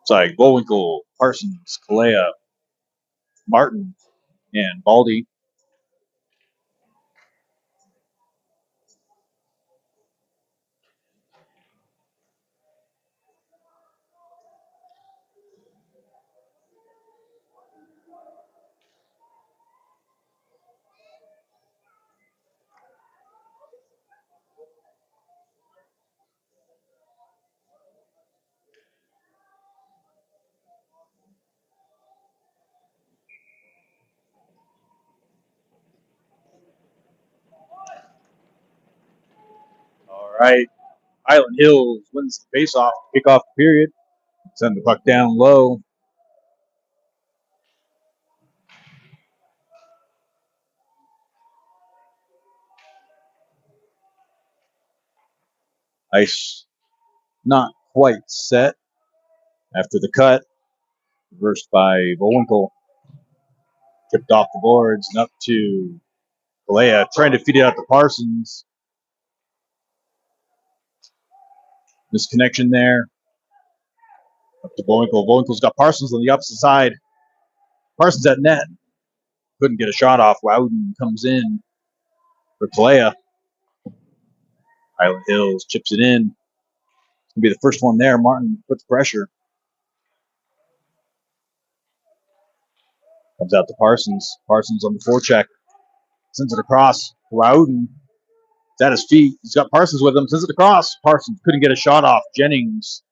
A: It's like Bullwinkle, Parsons, Kalea, Martin, and Baldy. All right. Hyland Hills wins the faceoff to kick off the period. Send the puck down low. Ice not quite set after the cut. Reversed by Bullwinkle. Tipped off the boards and up to Kalea, trying to feed it out to Parsons. Misconnection there. Up to Bullwinkle. Bullwinkle's got Parsons on the opposite side. Parsons at net. Couldn't get a shot off. Wowden comes in for Kalea. Hyland Hills chips it in. It's going to be the first one there. Martin puts pressure. Comes out to Parsons. Parsons on the forecheck. Sends it across. Loudon is at his feet. He's got Parsons with him. Sends it across. Parsons couldn't get a shot off. Jennings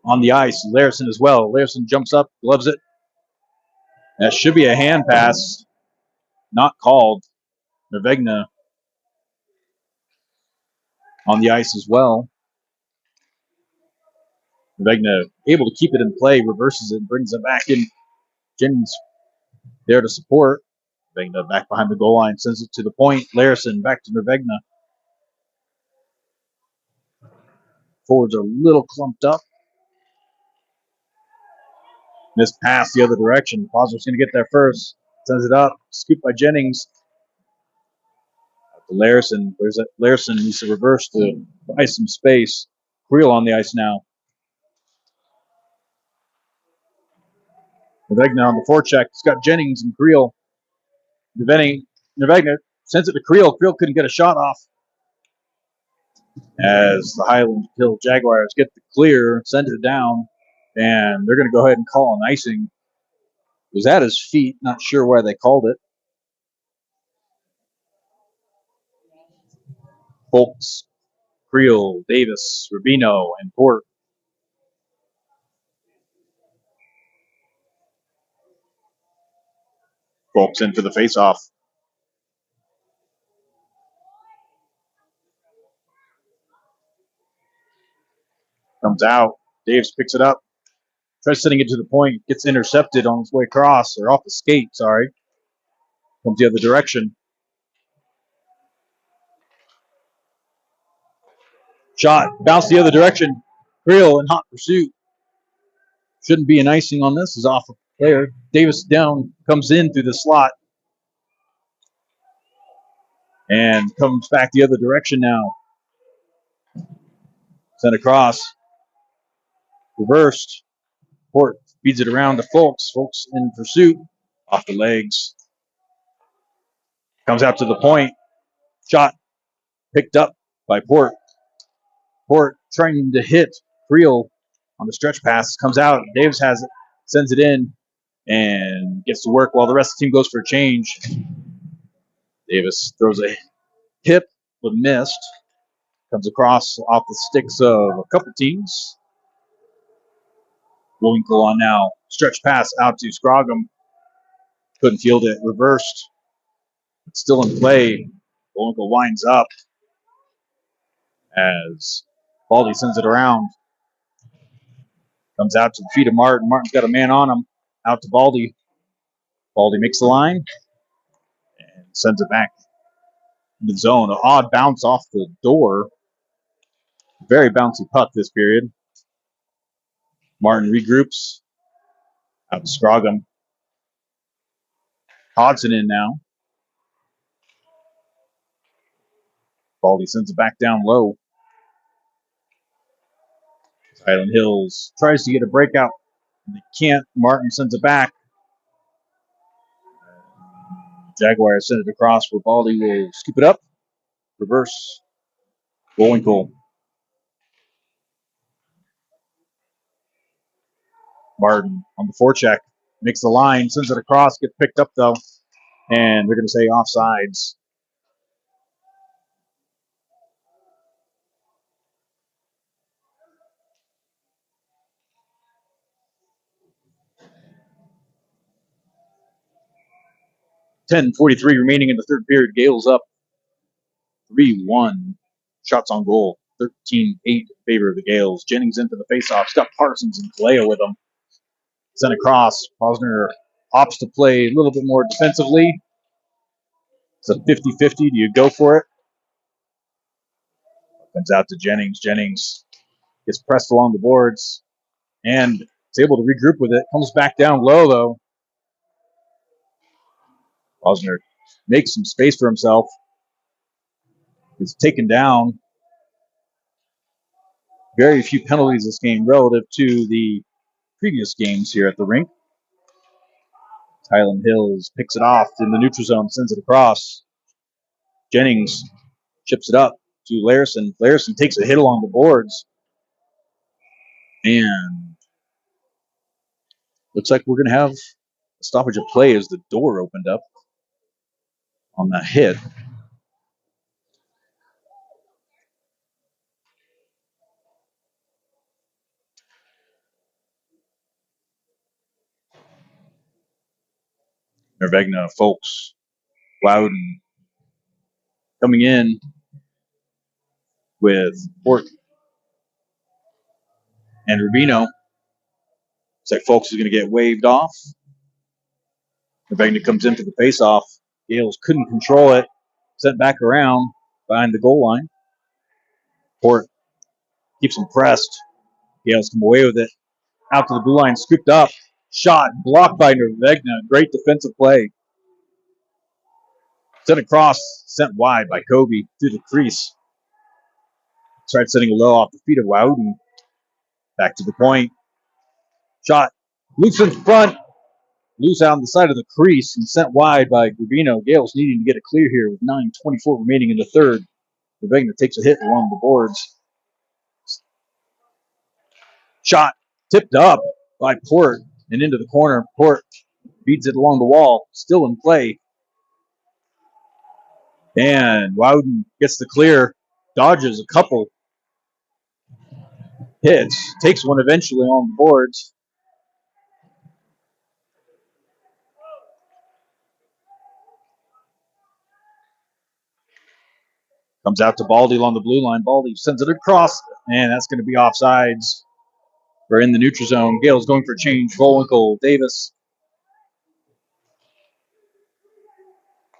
A: on the ice. Larison as well. Larison jumps up, gloves it. That should be a hand pass. Not called. Nervegna on the ice as well. Nervegna able to keep it in play, reverses it, brings it back in. Jennings there to support. Nervegna back behind the goal line, sends it to the point. Larison back to Nervegna. Forwards are a little clumped up. Missed pass the other direction. Posner's going to get there first. Sends it up. Scooped by Jennings. Larison. Larison needs to reverse to buy some space. Creel on the ice now. Nervegna on the forecheck. He's got Jennings and Creel. Nervegna sends it to Creel. Creel couldn't get a shot off. As the Hyland Hills Jaguars get the clear, send it down, and they're going to go ahead and call an icing. It was at his feet. Not sure why they called it. Folks, Creel, Davis, Rubino, and Port. Folks in for the faceoff. Comes out. Davis picks it up. Tries sending it to the point. Gets intercepted on his way across, or off the skate, sorry. Comes the other direction. Shot. Bounce the other direction. Creel in hot pursuit. Shouldn't be an icing on this. Is off a player. Davis down. Comes in through the slot. And comes back the other direction now. Sent across. Reversed. Port feeds it around to Folks. Folks in pursuit. Off the legs. Comes out to the point. Shot picked up by Port. Port trying to hit Creel on the stretch pass. Comes out. Davis has it. Sends it in. And gets to work while the rest of the team goes for a change. Davis throws a hip but missed. Comes across off the sticks of a couple teams. Winkle on now. Stretch pass out to Scroggum. Couldn't field it. Reversed. It's still in play. Winkle winds up as Baldy sends it around. Comes out to the feet of Martin. Martin's got a man on him. Out to Baldy. Baldy makes the line and sends it back into the zone. An odd bounce off the door. Very bouncy puck this period. Martin regroups. Out to Scroggum. Hodgson in now. Baldy sends it back down low. Hyland Hills tries to get a breakout. And they can't. Martin sends it back. Jaguars send it across where Baldy will scoop it up. Reverse. Bullwinkle. Martin on the forecheck. Makes the line. Sends it across. Gets picked up though. And they're going to say offsides. .43 remaining in the third period. Gales up 3-1. Shots on goal. 13-8 in favor of the Gales. Jennings into the faceoff. He's got Parsons and Kaleo with him. Sent across. Posner opts to play a little bit more defensively. It's a 50-50. Do you go for it? Comes out to Jennings. Jennings gets pressed along the boards and is able to regroup with it. Comes back down low, though. Posner makes some space for himself. He's taken down. Very few penalties this game relative to the previous games here at the rink. Hyland Hills picks it off in the neutral zone, sends it across. Jennings chips it up to Larison. Larison takes a hit along the boards. And looks like we're going to have a stoppage of play as the door opened up on that hit. Nervegna, Folks, Loudon coming in with Port and Rubino. Looks like Folks is going to get waved off. Nervegna comes in for the face-off. Gales couldn't control it. Sent back around behind the goal line. Port keeps him pressed. Gales come away with it. Out to the blue line, scooped up. Shot, blocked by Nervegna. Great defensive play. Sent across, sent wide by Kobe through the crease. Tried setting a low off the feet of Loudon. Back to the point. Shot, loose in front. Loose out on the side of the crease and sent wide by Rubino. Gales needing to get a clear here with 9:24 remaining in the third. Nervegna takes a hit along the boards. Shot tipped up by Port and into the corner. Port feeds it along the wall, still in play. And Loudon gets the clear, dodges a couple hits, takes one eventually on the boards. Comes out to Baldy along the blue line. Baldy sends it across, and that's going to be offsides. We're in the neutral zone. Gale's going for a change. Volwinkle, Davis.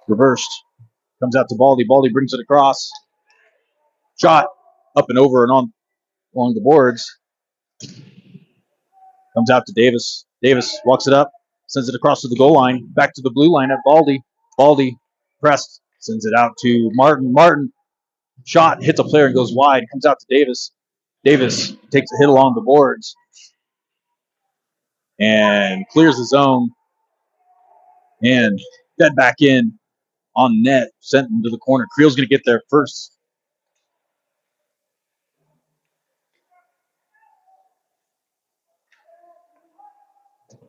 A: Reversed. Comes out to Baldy. Baldy brings it across. Shot up and over and on along the boards. Comes out to Davis. Davis walks it up. Sends it across to the goal line. Back to the blue line at Baldy. Baldy pressed. Sends it out to Martin. Martin. Shot. Hits a player and goes wide. Comes out to Davis. Davis takes a hit along the boards. And clears the zone. And fed back in on net. Sent into the corner. Creel's going to get there first.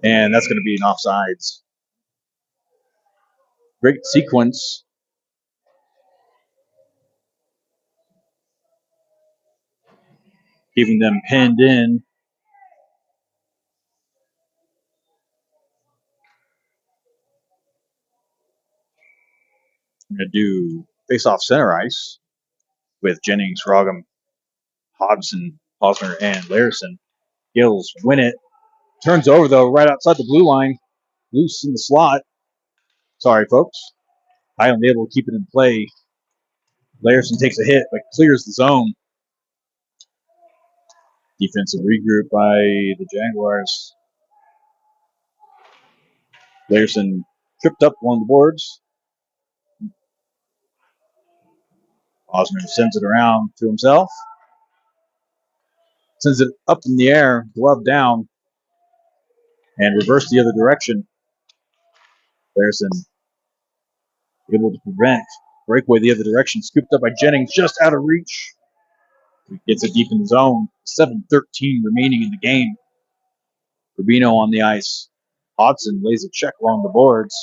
A: And that's going to be an offsides. Great sequence. Keeping them pinned in. I'm going to do face-off center ice with Jennings, Rogum, Hodgson, Posner, and Larison. Gills win it. Turns over, though, right outside the blue line. Loose in the slot. Sorry, folks. Hyland able to keep it in play. Larison takes a hit, but clears the zone. Defensive regroup by the Jaguars. Larison tripped up along the boards. Osner sends it around to himself. Sends it up in the air, glove down, and reverse the other direction. Larison able to prevent breakaway the other direction. Scooped up by Jennings, just out of reach. He gets it deep in the zone. 7:13 remaining in the game. Rubino on the ice. Hodgson lays a check along the boards.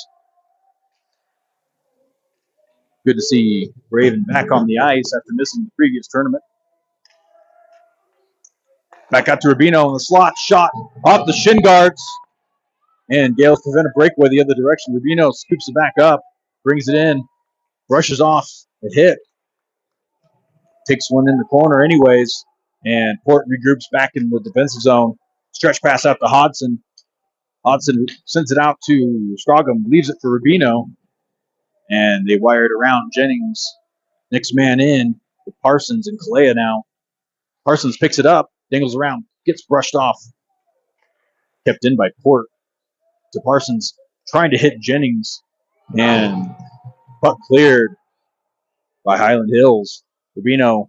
A: Good to see Raven back on the ice after missing the previous tournament. Back out to Rubino in the slot. Shot off the shin guards. And Gales prevent a breakaway the other direction. Rubino scoops it back up. Brings it in. Brushes off a hit. Takes one in the corner anyways. And Port regroups back in the defensive zone. Stretch pass out to Hodgson. Hodgson sends it out to Strogum. Leaves it for Rubino. And they wire it around Jennings. Next man in with Parsons and Kalea now. Parsons picks it up. Dangles around. Gets brushed off. Kept in by Port. To Parsons. Trying to hit Jennings. And puck cleared by Hyland Hills. Rubino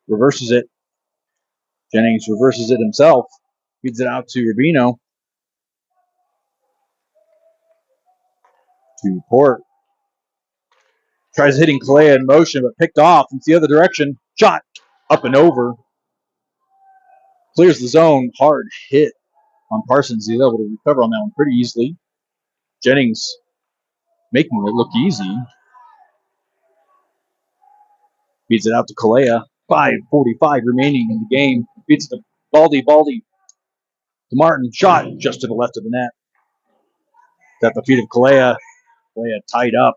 A: reverses it. Jennings reverses it himself. Feeds it out to Rubino. To Port. Tries hitting Kalea in motion, but picked off. It's the other direction. Shot up and over. Clears the zone. Hard hit on Parsons. He's able to recover on that one pretty easily. Jennings making it look easy. Beats it out to Kalea. 5:45 remaining in the game. Beats it to Baldy. To Martin. Shot just to the left of the net. At the feet of Kalea. Kalea tied up.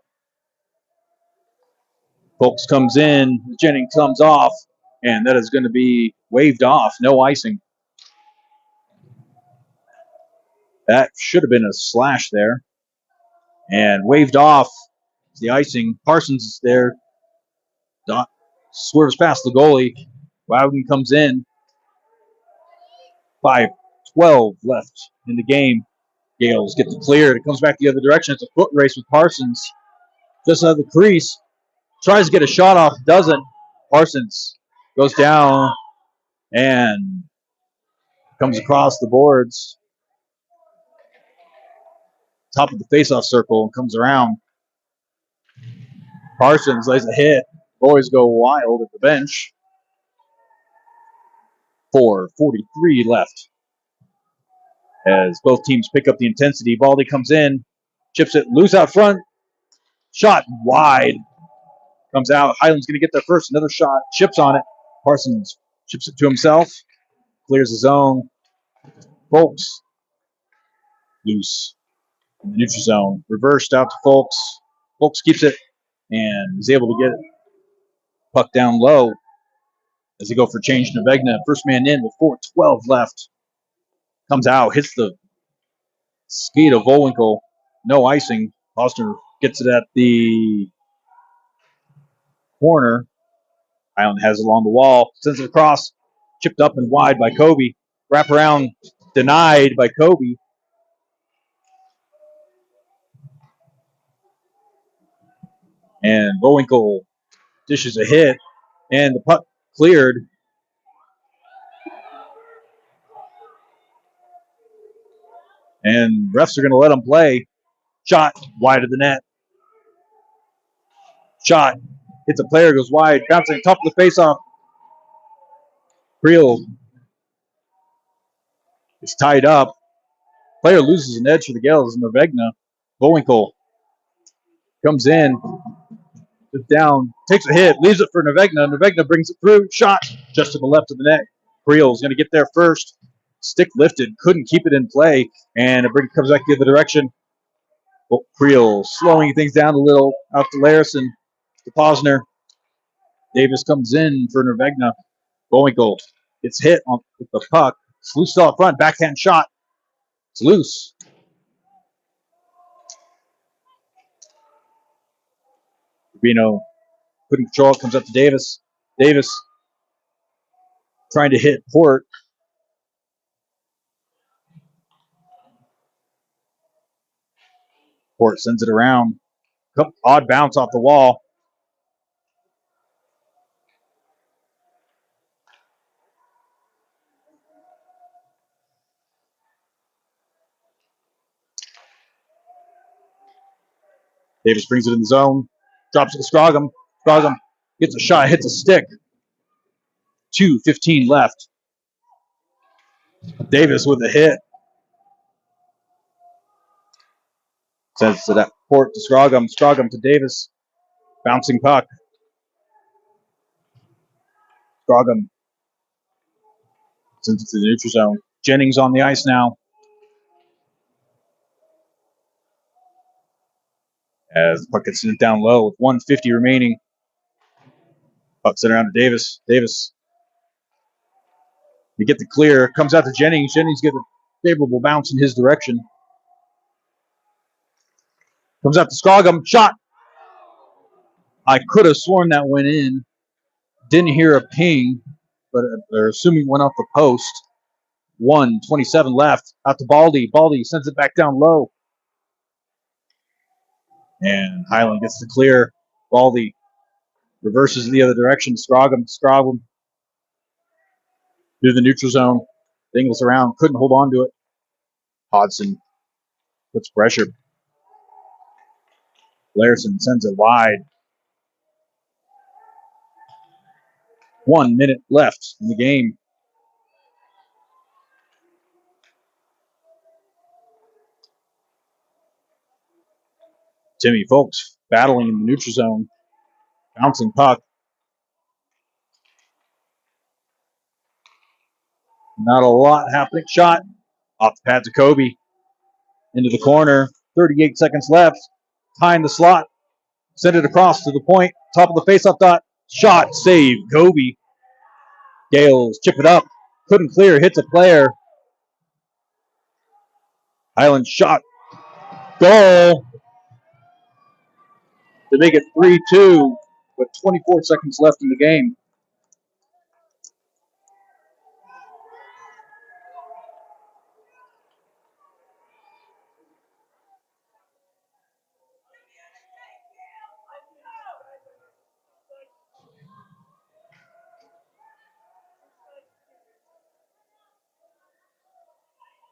A: Folks comes in. Jennings comes off. And that is going to be waved off. No icing. That should have been a slash there. And waved off the icing. Parsons is there. Swerves past the goalie. Wowden comes in. 5:12 left in the game. Gales get the clear. It comes back the other direction. It's a foot race with Parsons. Just out of the crease. Tries to get a shot off. Doesn't. Parsons goes down and comes across the boards. Top of the faceoff circle and comes around. Parsons lays a hit. Boys go wild at the bench. 4:43 left. As both teams pick up the intensity, Baldy comes in, chips it loose out front. Shot wide. Comes out. Hyland's going to get there first. Another shot. Chips on it. Parsons chips it to himself. Clears the zone. Folks. Loose. In the neutral zone. Reversed out to Folks. Folks keeps it and is able to get it. Puck down low as they go for change. Nevegna, first man in with 4:12 left. Comes out. Hits the skate of Volwinkle. No icing. Osner gets it at the corner. Hyland has it along the wall. Sends it across. Chipped up and wide by Kobe. Wrap around. Denied by Kobe. And Volwinkle dishes a hit. And the puck cleared. And refs are going to let him play. Shot wide of the net. Shot. Hits a player, goes wide. Bouncing top of the faceoff. Creel is tied up. Player loses an edge for the Gales. Nevegna. Volwinkle comes in. Down. Takes a hit. Leaves it for Nevegna. Nevegna brings it through. Shot just to the left of the net. Creel is going to get there first. Stick lifted. Couldn't keep it in play. And it comes back the other direction. Well, Creel slowing things down a little. Out to Larison. To Posner. Davis comes in for Nevegna. Volwinkle gets hit with the puck. It's loose still up front. Backhand shot. It's loose. Rubino couldn't control it. Comes up to Davis. Davis trying to hit Port. Port sends it around. Odd bounce off the wall. Davis brings it in the zone. Drops it to Scroggum. Scroggum gets a shot. Hits a stick. 2:15 left. Davis with a hit. Sends to that Port to Scroggum. Scroggum to Davis. Bouncing puck. Scroggum sends it to the neutral zone. Jennings on the ice now. As the puck gets sent down low with 1:50 remaining. Puck sent around to Davis. Davis. They get the clear. Comes out to Jennings. Jennings gets a favorable bounce in his direction. Comes out to Scroggum. Shot. I could have sworn that went in. Didn't hear a ping, but they're assuming it went off the post. 1:27 left. Out to Baldy. Baldy sends it back down low. And Hyland gets the clear. Baldy reverses in the other direction. Scroggum through the neutral zone. Dingles around. Couldn't hold on to it. Hodson puts pressure. Larison sends it wide. 1 minute left in the game. Timmy Folks battling in the neutral zone. Bouncing puck. Not a lot happening. Shot off the pads of Kobe into the corner. 38 seconds left. Tying the slot. Send it across to the point. Top of the face-up dot. Shot. Save. Kobe. Gales chip it up. Couldn't clear. Hits a player. Hyland shot. Goal to make it 3-2 with 24 seconds left in the game.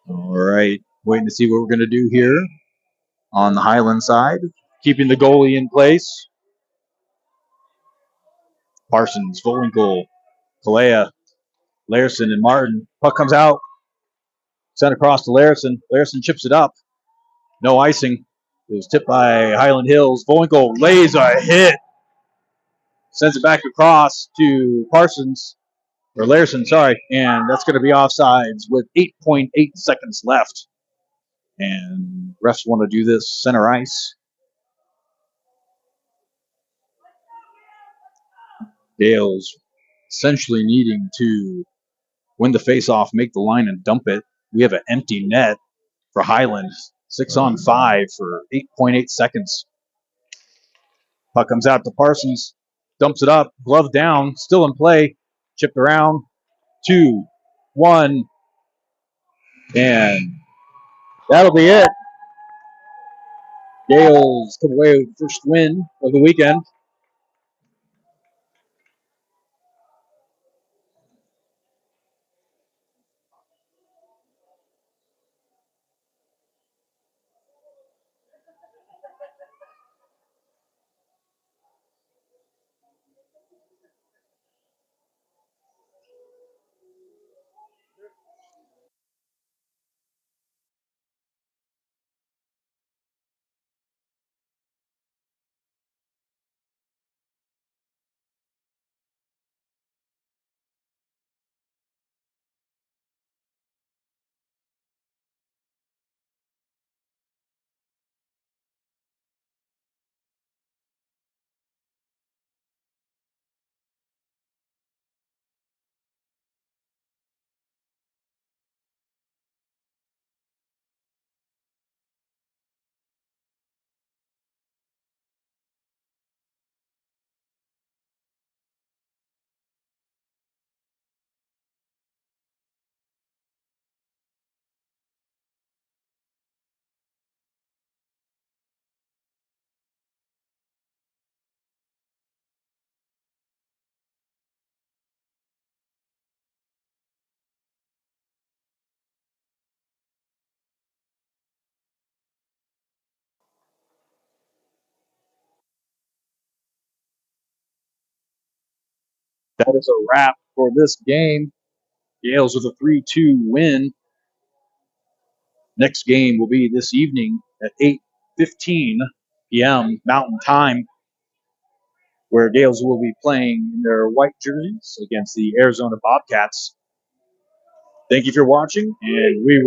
A: All right. Waiting to see what we're going to do here on the Hyland side. Keeping the goalie in place. Parsons, Volingold, Kalea, Larson, and Martin. Puck comes out. Sent across to Larson. Larson chips it up. No icing. It was tipped by Hyland Hills. Volingold lays a hit. Sends it back across to Parsons. Or Larson, sorry. And that's going to be offsides with 8.8 seconds left. And refs want to do this center ice. Dale's essentially needing to win the face-off, make the line, and dump it. We have an empty net for Hyland. 6-on-5 for 8.8 seconds. Puck comes out to Parsons. Dumps it up. Glove down. Still in play. Chipped around. 2, 1. And that'll be it. Gales come away with the first win of the weekend. That is a wrap for this game. Gales with a 3-2 win. Next game will be this evening at 8:15 p.m. Mountain Time, where Gales will be playing in their white jerseys against the Arizona Bobcats. Thank you for watching, and we will